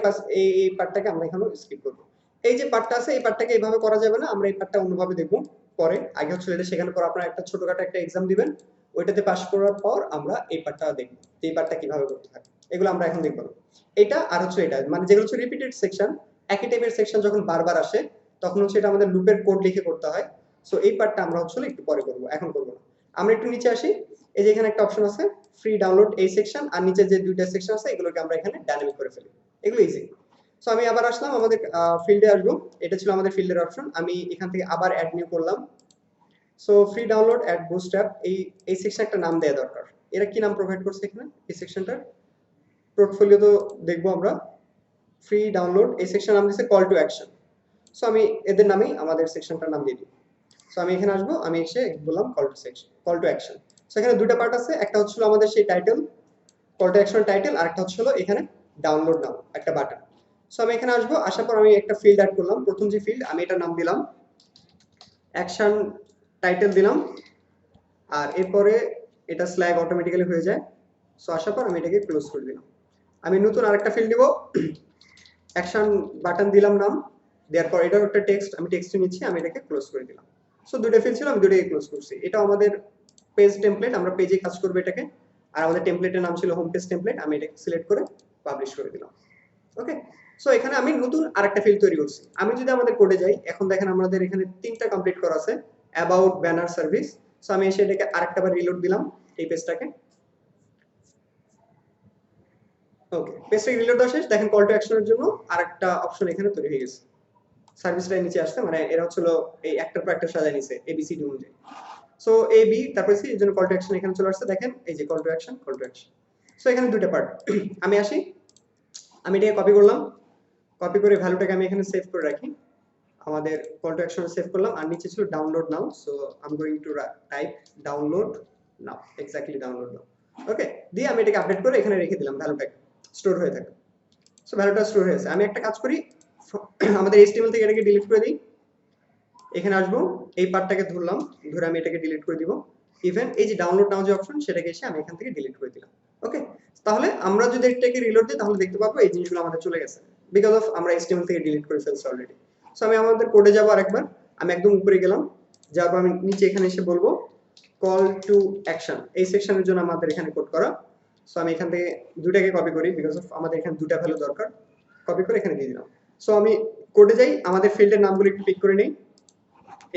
এই পার্টটাকে আমরা এখানে স্কিপ করব। এই যে পার্টটা আছে এই পার্টটাকে এইভাবে করা যাবে না, আমরা এই পার্টটা অন্যভাবে দেখব পরে। আগে হচ্ছে এটা শেখানোর পর আপনারা একটা ছোটখাটো একটা এক্সাম দিবেন, ওইটাতে পাস করার পর আমরা এই পার্টটা দেখব, এই পার্টটা কিভাবে করতে হয় এগুলো আমরা এখন দেখব না। এটা আর হচ্ছে এটা মানে যেগুলো হচ্ছে রিপিটেড সেকশন, একই টাইপের সেকশন যখন বারবার আসে তখন হচ্ছে এটা আমাদের লুপের কোড লিখে করতে হয়। সো এই পার্টটা আমরা হচ্ছে একটু পরে করব, এখন করব না। আমরা একটু নিচে আসি, এই যে এখানে একটা অপশন আছে ফ্রি ডাউনলোড এই সেকশন, আর নিচে যে দুইটা সেকশন আছে এগুলোকে আমরা এখানে ডাইনামিক করে ফেলি, এগুলো ইজি। সো আমি আবার আসলাম আমাদের ফিল্ডে আসবো, এটা ছিল আমাদের ফিল্ডের অপশন। আমি এখান থেকে আবার অ্যাড নিউ করলাম। So free download add Bootstrap, এই সেকশন একটা নাম দেওয়া দরকার। এরা কি নাম প্রোভাইড করছে এখানে এই সেকশনটার? পোর্টফোলিও তো দেখবো আমরা। ফ্রি ডাউনলোড এই সেকশন নাম দিয়েছে কল টু অ্যাকশন। সো আমি এদের নামেই আমাদের সেকশনটার নাম দিয়ে দিই। সো আমি এখানে আসবো, আমি এসে বললাম call to section, call to action. So এখানে দুটো পার্ট আছে, একটা হচ্ছিল আমাদের সেই title, call to action title, আর একটা হচ্ছিল এখানে ডাউনলোড নাও একটা বাটন। সো আমি এখানে আসবো, আসার পর আমি একটা ফিল্ড অ্যাড করলাম। প্রথম যে ফিল্ড আমি এটার নাম দিলাম অ্যাকশন টাইটেল দিলাম, আর এরপরে এটা স্ল্যাগ অটোমেটিক্যালি হয়ে যায়। সো আসার পর আমি এটাকে ক্লোজ করে দিলাম। আমি নতুন আরেকটা ফিল্ড দিব, অ্যাকশন বাটন দিলাম নাম, দেওয়ার পর এটাও একটা টেক্সট, আমি টেক্সট নিচ্ছি, আমি এটাকে ক্লোজ করে দিলাম। সো দুটো ফিল্ড ছিল, আমি দুটোকে ক্লোজ করছি। এটা আমাদের পেজ টেমপ্লেট, আমরা পেজে কাজ করব এটাকে। আর আমাদের টেমপ্লেটের নাম ছিল হোম পেজ টেমপ্লেট, আমি এটাকে সিলেক্ট করে পাবলিশ করে দিলাম। ওকে, সো এখানে আমি নতুন আরেকটা ফিল্ড তৈরি করছি। আমি যদি আমাদের কোডে যাই, এখন দেখেন আমাদের এখানে তিনটা কমপ্লিট করা আছে, অ্যাবাউট, ব্যানার, সার্ভিস। সো আমি এসে এটাকে আরেকটা বার রিলোড দিলাম এই পেজটাকে। ওকে, পেজটাকে রিলোড দেওয়া শেষ। দেখেন কল টু অ্যাকশনের জন্য আরেকটা অপশন এখানে তৈরি হয়ে গেছে। সার্ভিসটা নিচে আসছে, মানে এরা হচ্ছিল এই একটার পর একটা সাজায় নিছে এবিসিডি অনুযায়ী। সো এ বি তারপরে সি, এর জন্য কল টু অ্যাকশন এখানে চলে আসছে। দেখেন এই যে call to action, call to action. So এখানে দুটো পার্ট। আমি আসি, আমি এটাকে কপি করলাম, কপি করে ভ্যালুটাকে আমি এখানে সেভ করে রাখি। আমাদের কল টু অ্যাকশন সেভ করলাম, আর নিচে ছিল download now. So I am going to type download now, exactly download now. Okay, দিয়ে আমি এটাকে আপডেট করে এখানে রেখে দিলাম, ভ্যালুটাকে স্টোর হয়ে থাকে। সো ভ্যালুটা স্টোর হয়েছে। আমি একটা কাজ করি, আমাদের এইচটিএমএল থেকে এটাকে ডিলিট করে দিই। এখানে আসবো, এই পার্টটাকে ধরলাম, ধরে আমি এটাকে ডিলিট করে দিব। ইভেন এই যে ডাউনলোড নাও যে অপশন, সেটাকে এসে আমি এখান থেকে ডিলিট করে দিলাম। ওকে, তাহলে আমরা যদি এটাকে রিলোড দিই তাহলে দেখতে পাবো এই জিনিসগুলো আমাদের চলে গেছে, বিকজ অফ আমরা এইচটিএমএল থেকে ডিলিট করে ফেলছি অলরেডি। সো আমি আমাদের কোডে যাবো আরেকবার, আমি একদম উপরে গেলাম, যাওয়ার পর আমি নিচে এখানে এসে বলবো কল টু অ্যাকশন, এই সেকশনের জন্য আমাদের এখানে কোড করা। সো আমি এখান থেকে দুটাকে কপি করি, বিকজ অফ আমাদের এখানে দুটা ভ্যালু দরকার। কপি করে এখানে দিয়ে দিলাম। সো আমি কোডে যাই, আমাদের ফিল্ডের নামগুলো একটু পিক করে নেই।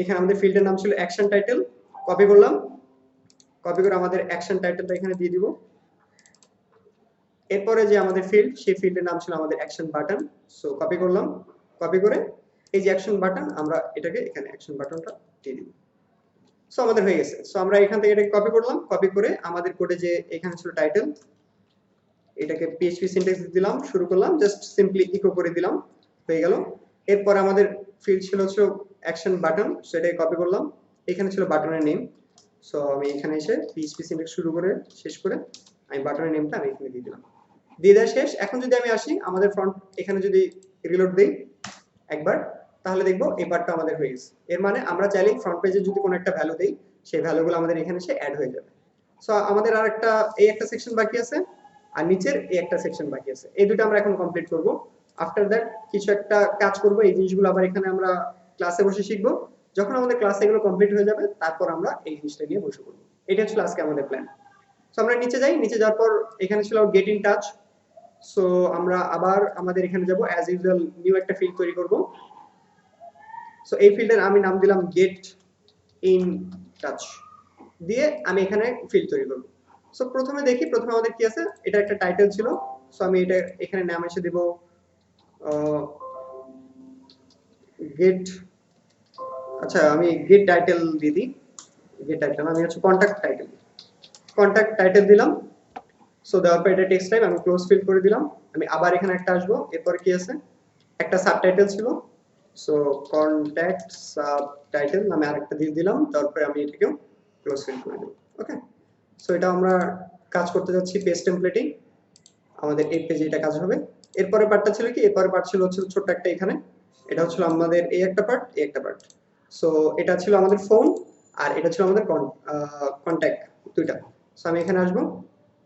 এখানে আমাদের ফিল্ডের নাম ছিল অ্যাকশন টাইটেল, কপি করলাম, কপি করে আমাদের অ্যাকশন টাইটেলটা এখানে দিয়ে দিব। এরপরে যে আমাদের ফিল্ড, সেই ফিল্ডের নাম ছিল আমাদের অ্যাকশন বাটন। সো কপি করলাম, কপি করে এই যে অ্যাকশন বাটন, আমরা এটাকে এখানে অ্যাকশন বাটনটা দিয়ে দিব। সো আমাদের হয়ে গেছে। সো আমরা এখান থেকে এটাকে কপি করলাম, কপি করে আমাদের কোডে যে এখানে ছিল টাইটেল, এটাকে পিএইচপি সিনট্যাক্স দিলাম, শুরু করলাম, জাস্ট সিম্পলি ইকো করে দিলাম, হয়ে গেল। এরপর আমাদের ফিল্ড ছিল হচ্ছে অ্যাকশন বাটন, সেটাকে কপি করলাম, এখানে ছিল বাটনের নেম। সো আমি এখানে এসে পিএইচপি সিনট্যাক্স শুরু করে শেষ করে আমি বাটনের নেমটা আমি এখানে দিয়ে দিলাম, দিয়ে দেওয়া শেষ। এখন যদি আমি আসি আমাদের ফ্রন্ট, এখানে যদি রিলোড দেই একবার, তাহলে দেখবো এই পার্টটা আমাদের হয়ে গেছে। এর মানে আমরা চাইলে ফ্রন্ট পেজে যদি কোনো একটা ভ্যালু দেই, সেই ভ্যালুগুলো আমাদের এখানে এসে অ্যাড হয়ে যাবে। সো আমাদের আর একটা এই একটা সেকশন বাকি আছে, আর নিচের এই একটা সেকশন বাকি আছে। এই দুটো আমরা এখন কমপ্লিট করব। আফটার দ্যাট কিছু একটা কাজ করব, এই জিনিসগুলো আবার এখানে আমরা ক্লাসে বসে শিখবো। যখন আমাদের ক্লাসে এগুলো কমপ্লিট হয়ে যাবে, তারপর আমরা এই জিনিসটা নিয়ে বসে পড়বো। এটা ছিল আজকে আমাদের প্ল্যান। সো আমরা নিচে যাই, নিচে যাওয়ার পর এখানে ছিল গেট ইন টাচ। সো আমরা আবার আমাদের এখানে যাব, অ্যাজ ইউজুয়াল নিউ একটা ফিল্ড তৈরি করব। সো এই ফিল্ডের আমি নাম দিলাম গেট ইন টাচ, দিয়ে আমি এখানে ফিল্ড তৈরি করব। সো প্রথমে দেখি, প্রথমে আমাদের কি আছে, এটা একটা টাইটেল ছিল। সো আমি এটা এখানে নাম এসে দিব গেট, আচ্ছা আমি গেট টাইটেল দিয়ে দিই। গেট টাইটেল আমি হচ্ছে কন্টাক্ট টাইটেল, কন্টাক্ট টাইটেল দিলাম। সো দেওয়ার পর এটা টেক্সট টাইপ আমি ক্লোজ ফিল করে দিলাম। আমি আবার এখানে একটা আসবো, এরপর কি আছে, একটা সাবটাইটেল ছিল। সো কন্ট্যাক্ট সাবটাইটেল নামে আরেকটা দিয়ে দিলাম, তারপরে আমি এটাকেও ক্লোজ ফিল করে দেব। ওকে, সো এটা আমরা কাজ করতে যাচ্ছি পেজ টেমপ্লেটিং, আমাদের এই পেজে এটা কাজ হবে। এরপরে পার্টটা ছিল কি, এরপরে পার্ট ছিল হচ্ছে ছোট্ট একটা এখানে, এটা হচ্ছিল আমাদের এই একটা পার্ট, এই একটা পার্ট। সো এটা ছিল আমাদের ফোন, আর এটা ছিল আমাদের কন্ট্যাক্ট, দুইটা। সো আমি এখানে আসবো,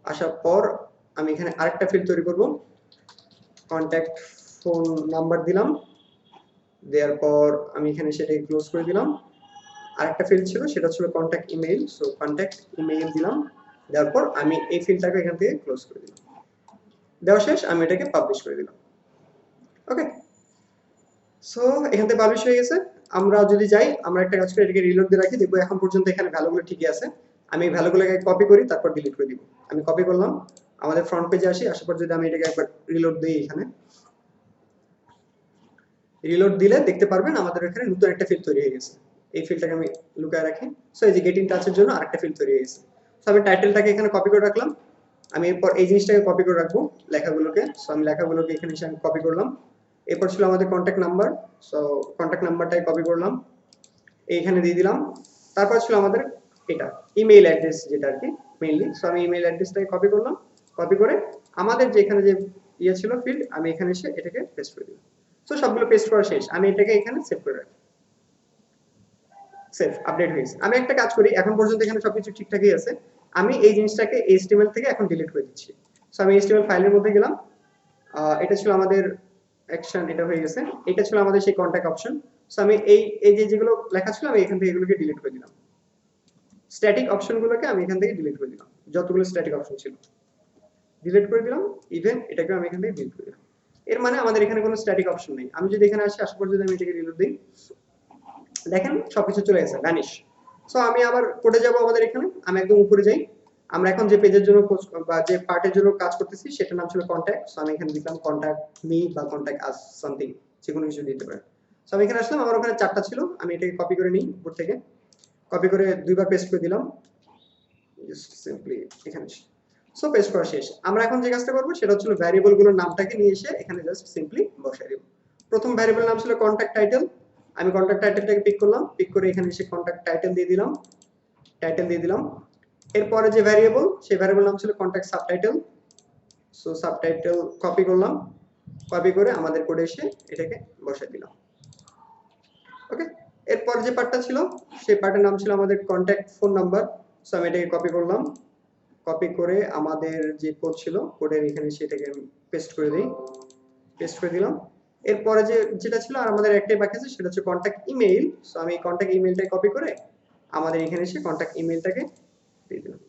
আসার পর আমি এখানে আরেকটা ফিল্ড তৈরি করব, কন্ট্যাক্ট ফোন নাম্বার দিলাম, দেওয়ার পর আমি এখানে সেটাকে ক্লোজ করে দিলাম। আরেকটা ফিল্ড ছিল, সেটা ছিল contact email, so contact email দিলাম, দেওয়ার পর আমি এই ফিল্ডটাকে এখান থেকে ক্লোজ করে দিলাম। দেওয়া শেষ, আমি এটাকে পাবলিশ করে দিলাম। ওকে, সো এখান থেকে পাবলিশ হয়ে গেছে। আমরা যদি যাই, আমরা একটা কাজ করে এটাকে রিলোড দিয়ে রাখি, দেখবো এখন পর্যন্ত এখানে ভ্যালুগুলো ঠিকই আছে। আমি ভ্যালুগুলোকে কপি করি, তারপর ডিলিট করে দিব। আমি কপি করলাম, আমাদের ফ্রন্ট পেজে আসি, আসার পর যদি আমি এটাকে একবার রিলোড দিই, এখানে রিলোড দিলে দেখতে পারবেন আমাদের এখানে নতুন একটা ফিল্ড তৈরি হয়ে গেছে। এই ফিল্ডটাকে আমি লুকায় রাখি। সো এই যে গেট ইন টাচের জন্য আরেকটা ফিল্ড তৈরি হয়ে গেছে। সো আমি টাইটেলটাকে এখানে কপি করে রাখলাম। আমি এরপর এই জিনিসটাকে কপি করে রাখবো, লেখাগুলোকে। সো আমি লেখাগুলোকে এখানে এসে আমি কপি করলাম। এরপর ছিল আমাদের কন্ট্যাক্ট নাম্বার, সো কন্ট্যাক্ট নাম্বারটাই কপি করলাম, এইখানে দিয়ে দিলাম। তারপর ছিল আমাদের এটা ইমেইল অ্যাড্রেস, যেটা আর কি মেইনলি। সো আমি ইমেইল অ্যাড্রেসটাকে কপি করলাম, কপি করে আমাদের যে এখানে যে ইয়ে ছিল ফিল্ড, আমি এখানে এসে এটাকে পেস্ট করে দিলাম। সো সবগুলো পেস্ট করা শেষ, আমি এটাকে এখানে সেভ করে রাখি। সেভ, আপডেট হয়ে গেছে। আমি একটা কাজ করি, এখন পর্যন্ত এখানে সবকিছু ঠিকঠাকই আছে। আমি এই জিনিসটাকে HTML থেকে এখন ডিলিট করে দিচ্ছি। সো আমি HTML ফাইলের মধ্যে গেলাম, এটা ছিল আমাদের অ্যাকশন, এটা হয়ে গেছে। এটা ছিল আমাদের সেই কন্টাক্ট অপশন। সো আমি এই এই যে যেগুলো লেখা ছিল, আমি এখান থেকে এগুলোকে ডিলিট করে দিলাম। স্ট্যাটিক অপশনগুলোকে আমি এখান থেকে ডিলিট করে দিলাম, যতগুলো স্ট্যাটিক অপশন ছিল ডিলিট করে দিলাম। ইভেন এটাকে আমি এখান থেকে ডিলিট করে দিলাম। এর মানে আমাদের এখানে কোনো স্ট্যাটিক অপশন নেই। আমি যদি এখানে আসি, আসার পর যদি আমি এটাকে রিলোড দিই, দেখেন সবকিছু চলে গেছে, ভ্যানিশ। সো আমি আবার কোডে যাব, আমাদের এখানে আমি একদম উপরে যাই। আমরা এখন যে পেজের জন্য বা যে পার্টের জন্য কাজ করতেছি, সেটার নাম ছিল কন্ট্যাক্ট। সো আমি এখানে দিলাম কন্ট্যাক্ট মি বা কন্ট্যাক্ট আস সামথিং, যে কোনো কিছু দিতে পারেন। সো আমি এখানে আসলাম, আমার ওখানে 4টা ছিল, আমি এটাকে কপি করে নিই উপর থেকে, কপি করে দুইবার পেস্ট করে দিলাম, জাস্ট সিম্পলি এখানে। সো পেস্ট করা শেষ। আমরা এখন যে কাজটা করব সেটা হচ্ছে ভ্যারিয়েবল গুলোর নামটাকে নিয়ে এসে এখানে জাস্ট সিম্পলি বসাই দেব। প্রথম ভ্যারিয়েবল নাম ছিল কন্ট্যাক্ট টাইটেল, আমি কন্ট্যাক্ট টাইটেলটাকে পিক করলাম, পিক করে এখানে এসে কন্ট্যাক্ট টাইটেল দিয়ে দিলাম, টাইটেল দিয়ে দিলাম। এরপরে যে ভ্যারিয়েবল, সেই ভ্যারিয়েবল নাম ছিল contact subtitle. So subtitle copy করলাম, কপি করে আমাদের কোডে এসে এটাকে বসাই দিলাম। ওকে, এরপর যে পার্টটা ছিল, সেই পার্টের নাম ছিল আমাদের কন্ট্যাক্ট ফোন নাম্বার। সো আমি এটাকে কপি করলাম, কপি করে আমাদের যে কোড ছিল, কোডের এখানে সেটাকে আমি পেস্ট করে দিই, পেস্ট করে দিলাম। এরপরে যেটা ছিল আর আমাদের একটাই বাকি আছে, সেটা হচ্ছে কন্ট্যাক্ট ইমেইল। সো আমি কন্ট্যাক্ট ইমেইলটাকে কপি করে আমাদের এখানে এসে কন্ট্যাক্ট ইমেইলটাকে দিয়ে দিলাম।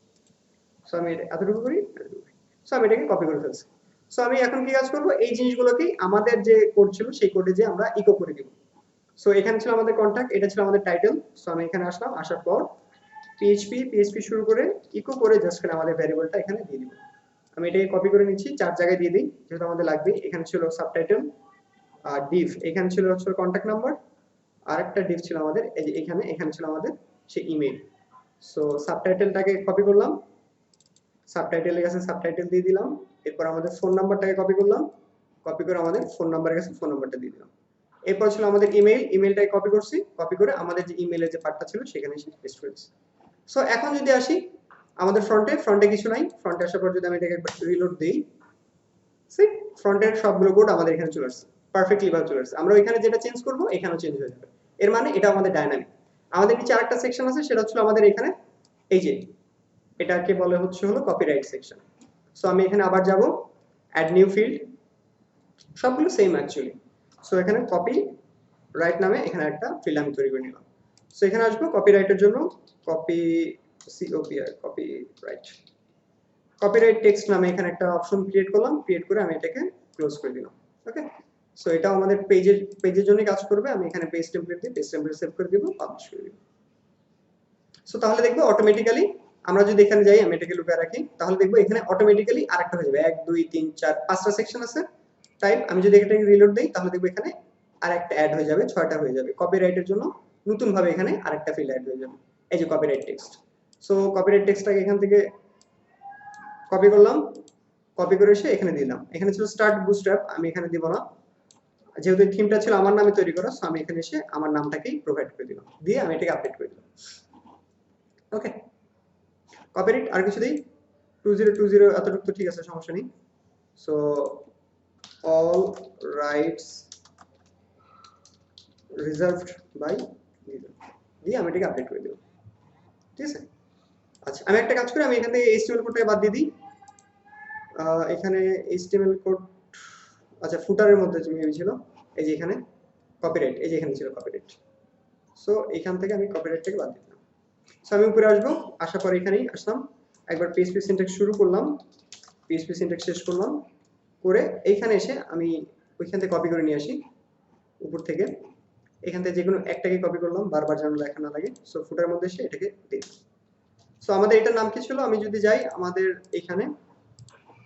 সো আমি এতটুকু করি, সো আমি এটাকে কপি করে ফেলছি। সো আমি এখন কি কাজ করব, এই জিনিসগুলোকেই আমাদের যে কোড ছিল সেই কোডে যে আমরা ইকো করে দিব। সো এখানে ছিল আমাদের কন্ট্যাক্ট, এটা ছিল আমাদের টাইটেল। সো আমি এখানে আসলাম, আসার পর পিএইচপি শুরু করে ইকো করে জাস্ট করে আমাদের ভ্যারিয়েবলটা এখানে দিয়ে দিব। আমি এটাকে কপি করে নিচ্ছি, 4 জায়গায় দিয়ে দিই, যেহেতু আমাদের লাগবে। এখানে ছিল সাবটাইটেল, আর ডিভ এখানে ছিল হচ্ছে কন্ট্যাক্ট নাম্বার, আর একটা ডিভ ছিল আমাদের এই যে এখানে ছিল আমাদের সেই ইমেল। সো সাবটাইটেলটাকে কপি করলাম, সাবটাইটেলের কাছে সাবটাইটেল দিয়ে দিলাম। এরপর আমাদের ফোন নাম্বারটাকে কপি করলাম, কপি করে আমাদের ফোন নাম্বারের কাছে ফোন নাম্বারটা দিয়ে দিলাম। এরপর ছিল আমাদের ইমেলটাকে কপি করছি, কপি করে আমাদের যে ইমেলের যে পার্টটা ছিল সেখানে এসে পেস্ট করেছি। সো এখন যদি আসি আমাদের ফ্রন্টে কিছু নাই। ফ্রন্টে আসার পর যদি আমি এটাকে রিলোড দিই, সি ফ্রন্টের সবগুলো কোড আমাদের এখানে চলে আসছে, পারফেক্টলি ভাবে চলে আসছে। আমরা এখানে যেটা চেঞ্জ করব এখানেও চেঞ্জ হয়ে যাবে। এর মানে এটা আমাদের ডায়নামিক। আমাদের নিচে আরেকটা সেকশন আছে, সেটা হচ্ছে আমাদের এখানে এই যে এটাকে বলে হচ্ছে হলো কপিরাইট সেকশন। সো আমি এখানে আবার যাব, অ্যাড নিউ ফিল্ড, সবগুলো সেম অ্যাকচুয়ালি। সো এখানে কপি রাইট নামে এখানে একটা ফিল্ড আমি তৈরি করে নিলাম। সো এখানে আসবো কপিরাইটের জন্য, কপি কপিরাইট টেক্সট নামে এখানে একটা অপশন ক্রিয়েট করলাম, ক্রিয়েট করে আমি এটাকে ক্লোজ করে দিলাম। ওকে, সো এটা আমাদের পেজের জন্য কাজ করবে। আমি এখানে পেজ টেমপ্লেট দিয়ে পেজ টেমপ্লেট সেভ করে দিব, পাবলিশ করে দিব। সো তাহলে দেখবো অটোমেটিক্যালি আমরা যদি এখানে যাই, আমি এটাকে লুকিয়ে রাখি, তাহলে দেখবো এখানে অটোমেটিক্যালি আরেকটা হয়ে যাবে, 1 2 3 4 5টা সেকশন আছে টাইপ। আমি যদি এটাকে রিলোড দেই তাহলে দেখবো এখানে আরেকটা অ্যাড হয়ে যাবে, 6টা হয়ে যাবে। কপিরাইটের জন্য নতুন ভাবে এখানে আরেকটা ফিল্ড অ্যাড হয়ে যাবে, এই যে কপিরাইট টেক্সট। সো কপিরাইট টেক্সটটাকে এখান থেকে কপি করলাম, কপি করে এসে এখানে দিলাম। এখানে ছিল স্টার্ট বুটস্ট্র্যাপ, আমি এখানে দিব না, যেহেতু থিমটা ছিল আমার নামে তৈরি করা, সো আমি এখানে এসে আমার নামটাকেই প্রোভাইড করে দিলাম, দিয়ে আমি এটাকে আপডেট করে দিলাম। ওকে, কপিরাইট আর কিছু দিই, 2020 এতটুকু তো ঠিক আছে, সমস্যা নেই। So all rights reserved by, দিয়ে আমি এটাকে আপডেট করে দেব, ঠিক আছে। আচ্ছা, আমি একটা কাজ করি, আমি এখান থেকে এইচটিএমএল কোডটাকে বাদ দিয়ে দিই। এখানে এইচটিএমএল কোড, আচ্ছা ফুটারের মধ্যে যে মেবি ছিল, এই যে এখানে কপিরাইট, এই যে এখানে ছিল কপিরাইট। সো এখান থেকে আমি কপিরাইটটাকে বাদ দিলাম। সো আমি উপরে আসবো, আসার পর এখানেই আসলাম, একবার পিএইচপি সিনট্যাক্স শুরু করলাম, পিএইচপি সিনট্যাক্স শেষ করলাম, করে এইখানে এসে আমি ওইখান থেকে কপি করে নিয়ে আসি উপর থেকে। এখান থেকে যে কোনো একটাকে কপি করলাম, বারবার যেন লেখা না লাগে। সো ফুটারের মধ্যে এসে এটাকে দিই। সো আমাদের এটার নাম কি ছিল, আমি যদি যাই আমাদের এখানে,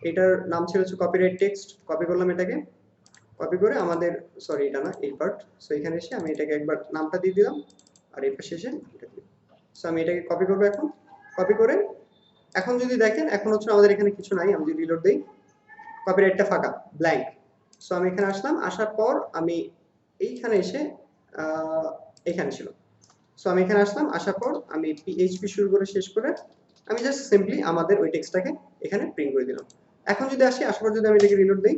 এটার নাম ছিল হচ্ছে কপিরাইট টেক্সট, কপি করলাম এটাকে, কপি করে আমাদের, সরি এটা না, এই পার্ট। সো এখানে এসে আমি এটাকে একবার নামটা দিয়ে দিলাম, আর এই পাশে এসে এটা দিই। সো আমি এটাকে কপি করবো এখন, কপি করে এখন যদি দেখেন, এখন হচ্ছে আমাদের এখানে কিছু নাই। আমি যদি রিলোড দিই, কপিরাইটটা ফাঁকা, ব্ল্যাঙ্ক। সো আমি এখানে আসলাম, আসার পর আমি এইখানে এসে এখানে ছিল। সো আমি এখানে আসলাম, আসার পর আমি পিএইচপি শুরু করে শেষ করে আমি জাস্ট সিম্পলি আমাদের ওই টেক্সটটাকে এখানে প্রিন্ট করে দিলাম। এখন যদি আসি, আসার পর যদি আমি এটাকে রিলোড দিই,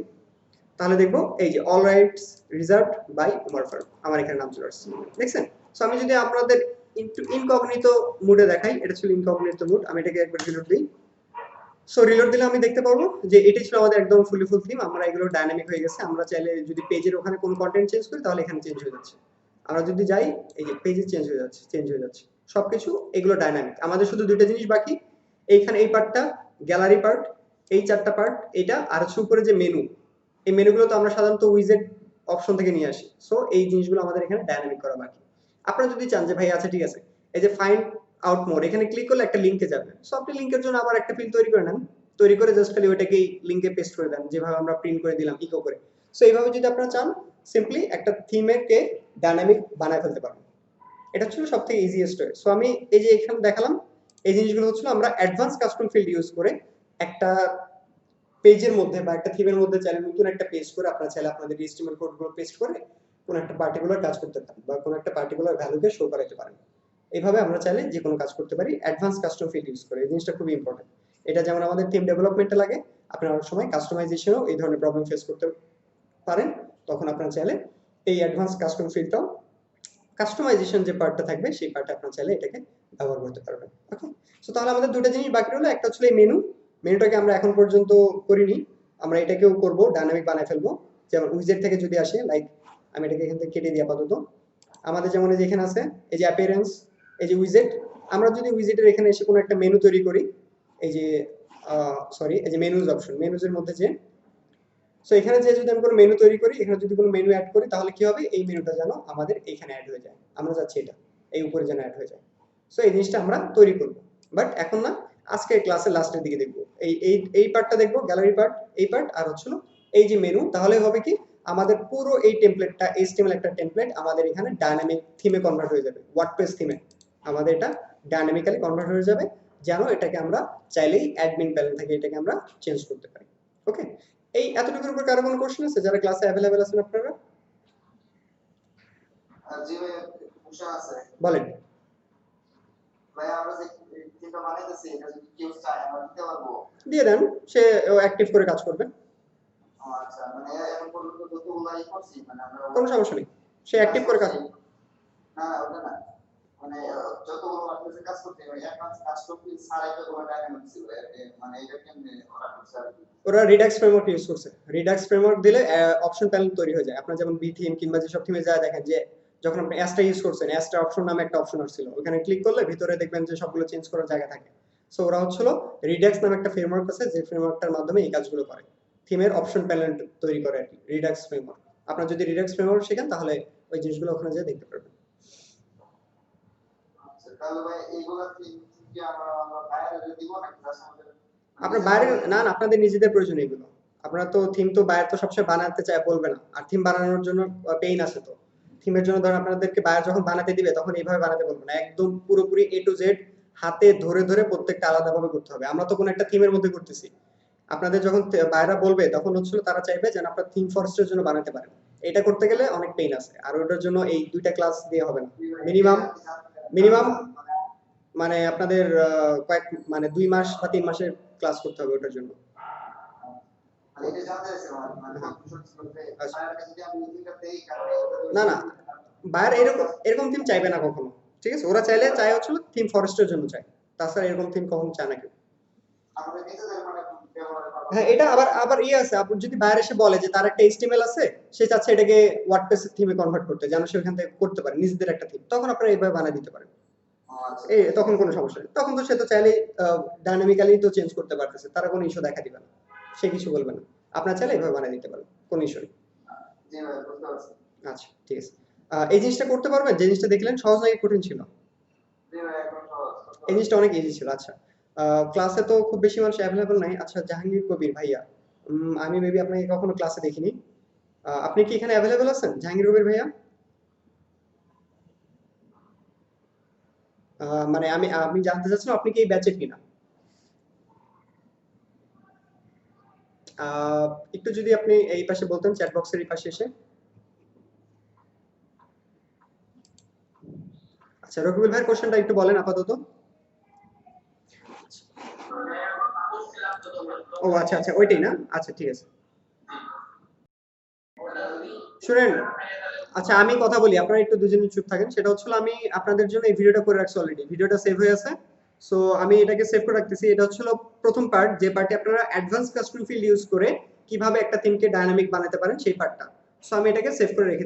তাহলে দেখবো এই যে all rights reserved by Umar Farooq, আমার এখানে নাম চলে আসছে, দেখছেন। সো আমি যদি আপনাদের একটু ইনকগনিটো মুডে দেখাই, এটা ছিল ইনকগনিটো মুড, আমি এটাকে একবার রিলোড দিই। সো রিলোড দিলে আমি দেখতে পারবো যে এটাই ছিল আমাদের একদম ফুল থিম। আমরা এগুলো ডাইনামিক হয়ে গেছে, আমরা চাইলে যদি পেজের ওখানে কোনো কন্টেন্ট চেঞ্জ করি তাহলে এখানে চেঞ্জ হয়ে যাচ্ছে। আমরা যদি যাই, এই যে পেজে চেঞ্জ হয়ে যাচ্ছে সবকিছু, এগুলো ডাইনামিক। আমাদের শুধু দুইটা জিনিস বাকি, এইখানে এই পার্টটা গ্যালারি পার্ট, এই 4টা পার্ট, এটা আর হচ্ছে উপরে যে মেনু, এই মেনুগুলো তো আমরা সাধারণত উইজেট অপশন থেকে নিয়ে আসি। সো এই জিনিসগুলো আমাদের এখানে ডাইনামিক করা বাকি। আপনারা যদি চান যে ভাই আচ্ছা ঠিক আছে, এই যে ফাইন্ড আউট মোর, এখানে ক্লিক করলে একটা লিংকে যাবে, সো আপনি লিংকের জন্য আবার একটা ফিল্ড তৈরি করে নেন, তৈরি করে জাস্ট খালি ওইটাকেই লিংকে পেস্ট করে দেন, যেভাবে আমরা প্রিন্ট করে দিলাম ইকো করে। সো এইভাবে যদি আপনারা চান, সিম্পলি একটা থিমেরকে ডাইনামিক বানায় ফেলতে পারবেন। এটা ছিল সবথেকে ইজিয়েস্ট ওয়ে। সো আমি এই যে এখানে দেখালাম, এই জিনিসগুলো হচ্ছিল আমরা অ্যাডভান্স কাস্টম ফিল্ড ইউজ করে একটা পেজের মধ্যে বা একটা থিমের মধ্যে চাইলে নতুন একটা পেজ করে আপনারা চাইলে আপনাদের HTML কোডগুলো পেস্ট করে কোনো একটা পার্টিকুলার কাজ করতে পারেন বা কোনো একটা পার্টিকুলার ভ্যালুকে শো করাতে পারেন। এইভাবে আমরা চাইলে যে কোনো কাজ করতে পারি অ্যাডভান্স কাস্টম ফিল্ড ইউজ করে। এই জিনিসটা খুবই ইম্পর্টেন্ট। এটা যেমন আমাদের থিম ডেভেলপমেন্টে লাগে, আপনারা অনেক সময় কাস্টমাইজেশনেও এই ধরনের প্রবলেম ফেস করতে পারেন। তখন আপনারা চাইলে এই অ্যাডভান্স কাস্টম ফিল্ডটাও, কাস্টমাইজেশন যে পার্টটা থাকবে সেই পার্টে আপনারা চাইলে এটাকে ব্যবহার করতে পারবেন। ওকে, সো তাহলে আমাদের দুটো জিনিস বাকি রইলো, একটা হচ্ছে এই মেনুটাকে আমরা এখন পর্যন্ত করিনি, আমরা এটাকেও করব, ডাইনামিক বানায় ফেলবো। যেমন উইজেট থেকে যদি আসে, লাইক আমি এটাকে এখান থেকে কেটে দিই আপাতত। আমাদের যেমন এই যে এখানে আছে এই যে অ্যাপিয়ারেন্স, এই যে উইজেট, আমরা যদি উইজেটের এখানে এসে কোনো একটা মেনু তৈরি করি, এই যে সরি এই যে মেনুজ অপশন, মেনুজের মধ্যে যে, সো এখানে যে যদি আমি কোনো মেনু তৈরি করি, এখানে যদি কোনো মেনু অ্যাড করি, তাহলে কি হবে, এই মেনুটা যেন আমাদের এইখানে অ্যাড হয়ে যায়, আমরা যাচ্ছি এটা এই উপরে যেন অ্যাড হয়ে যায়। সো এই জিনিসটা আমরা তৈরি করব, বাট এখন না, আজকে ক্লাসের লাস্টের দিকে দেখবো। এই পার্টটা দেখবো, গ্যালারি পার্ট, এই পার্ট, আর হচ্ছিল এই যে মেনু। তাহলে হবে কি, আমাদের পুরো এই টেমপ্লেটটা, HTML একটা টেমপ্লেট আমাদের এখানে ডাইনামিক থিমে কনভার্ট হয়ে যাবে, ওয়ার্ডপ্রেস থিমে আমাদের এটা ডাইনামিক্যালি কনভার্ট হয়ে যাবে, যেন এটাকে আমরা চাইলেই অ্যাডমিন প্যানেল থেকে এটাকে আমরা চেঞ্জ করতে পারি। ওকে, এই এতটুকুর উপর কারো কোনো কোশ্চেন আছে যারা ক্লাসে অ্যাভেলেবেল আছেন আপনারা? জি ভাই, উষা আছে। বলেন। ভাই আমরা যে যেটা বানাইতেছি, এটা যদি কেউ চায় আমরা দিতে পারবো? দিয়ে দেন, সে অ্যাক্টিভ করে কাজ করবে, আচ্ছা, মানে এখন পর্যন্ত যতগুলাই করছি, মানে আমরা কোনো সমস্যা নেই, সে অ্যাক্টিভ করে কাজ। না ওটা না, মানে যতগুলো ওয়ার্ডপ্রেসে কাজ করতে হয়, অ্যাডভান্স কাজ করতে ছাড়াই তো কোনো ডাইনামিক ছিল, মানে এটা কেমনে ওরা করছে আর কি? ওরা রিডাক্স ফ্রেমওয়ার্ক ইউজ করছে। রিডাক্স ফ্রেমওয়ার্ক দিলে অপশন প্যানেল তৈরি হয়ে যায়। আপনার যেমন বি থিম কিংবা যেসব থিমে যায় দেখেন যে যখন আপনি অ্যাস্ট্রা ইউজ করছেন, অ্যাস্ট্রা অপশন নামে একটা অপশন আসছিল, ওখানে ক্লিক করলে ভিতরে দেখবেন যে সবগুলো চেঞ্জ করার জায়গা থাকে। সো ওরা হচ্ছিল রিডাক্স নামে একটা ফ্রেমওয়ার্ক আছে, যে ফ্রেমওয়ার্কটার মাধ্যমে এই কাজগুলো করে, থিমের অপশন প্যানেল তৈরি করে আর কি, রিডাক্স ফ্রেমওয়ার্ক। আপনার যদি রিডাক্স ফ্রেমওয়ার্ক শেখেন তাহলে ওই জিনিসগুলো ওখানে যেয়ে দেখতে পারবেন। আচ্ছা, তাহলে ভাই এইগুলা কি কি আমরা বাইরে দিব না ক্লাস আমাদের আপনার বাইরে না না আপনাদের নিজেদের প্রয়োজন এগুলো। আপনারা তো থিম তো বাইরে তো সবসময় বানাতে চায় বলবে না। আর থিম বানানোর জন্য পেইন আছে তো। থিমের জন্য ধরেন আপনাদেরকে বাইরে যখন বানাতে দিবে তখন এইভাবে বানাতে বলবে না। একদম পুরোপুরি A to Z হাতে ধরে ধরে প্রত্যেকটা আলাদাভাবে করতে হবে। আমরা তো কোনো একটা থিমের মধ্যে করতেছি। আপনাদের যখন বাইরা বলবে তখন হচ্ছিল তারা চাইবে যেন আপনার থিম ফরেস্টের জন্য বানাতে পারেন। এটা করতে গেলে অনেক পেইন আছে। আর ওটার জন্য এই 2টা ক্লাস দিয়ে হবে না। মিনিমাম মানে আপনাদের কয়েক মানে 2 মাস বা 3 মাসের ক্লাস করতে হবে ওটার জন্য। মানে এটা জানতে চাইছি মানে কম্পিটিশন করতে আচ্ছা। বাইরে কাছে যদি আমি মিটিংটা দেই কারণে না না বাইরে এরকম থিম চাইবে না কখনো। ঠিক আছে? ওরা চাইলে চায় হচ্ছিল থিম ফরেস্টের জন্য চায়। তাছাড়া এরকম থিম কখনো চায় না কেউ। আমাদের নিজেদের মানে ব্যবহার করা হ্যাঁ, এটা আবার ইয়ে আছে। আপনি যদি বাইরে এসে বলে যে তার একটা HTML আছে, সে চাচ্ছে এটাকে ওয়ার্ডপ্রেস থিমে কনভার্ট করতে, যেন সে ওখান থেকে করতে পারে নিজেদের একটা থিম। তখন আপনারা এইভাবে বানিয়ে দিতে পারেন। আচ্ছা তখন কোনো সমস্যা নেই। তখন তো সে তো চাইলেই ডাইনামিক্যালি তো চেঞ্জ করতে পারতেছে। তারা কোনো ইস্যু দেখা দিবে না। সে কিছু বলবে না। আপনারা চাইলে এভাবে বানিয়ে দিতে পারেন। কোনো ইস্যু নেই। জি ভাই বুঝতে পারছি আচ্ছা, ঠিক আছে। এই জিনিসটা করতে পারবেন? যে জিনিসটা দেখলেন সহজ নাকি কঠিন ছিল? জি ভাই এখন সহজ এই জিনিসটা অনেক ইজি ছিল। আচ্ছা। ক্লাসে তো খুব বেশি মানুষ এভেলেবল নাই। আচ্ছা, জাহাঙ্গীর কবির ভাইয়া। আমি মেবি আপনাকে কখনো ক্লাসে দেখিনি। আপনি কি এখানে এভেলেবল আছেন? জাহাঙ্গীর কবির ভাইয়া? মানে আমি জানতে চাচ্ছিলাম আপনি কি এই ব্যাচের কিনা? একটু যদি আপনি এই পাশে বলতেন চ্যাট বক্সের এই পাশে এসে। আচ্ছা, রকিবুল ভাইয়ের কোশ্চেনটা একটু বলেন আপাতত। ও আচ্ছা আচ্ছা, ওইটাই না? আচ্ছা, ঠিক আছে। শুনেন, আচ্ছা আমি কথা বলি, আপনারা একটু দুজনে চুপ থাকেন। সেটা হচ্ছিল আমি আপনাদের জন্য এই ভিডিওটা করে রাখছি অলরেডি। ভিডিওটা সেভ হয়ে আছে। সো আমি এটাকে সেভ করে রাখতেছি। এটা হচ্ছিল প্রথম পার্ট, যে পার্টে আপনারা অ্যাডভান্স কাস্টম ফিল্ড ইউজ করে কিভাবে একটা থিমকে ডায়নামিক বানাতে পারেন সেই পার্টটা। সো আমি এটাকে সেভ করে রেখে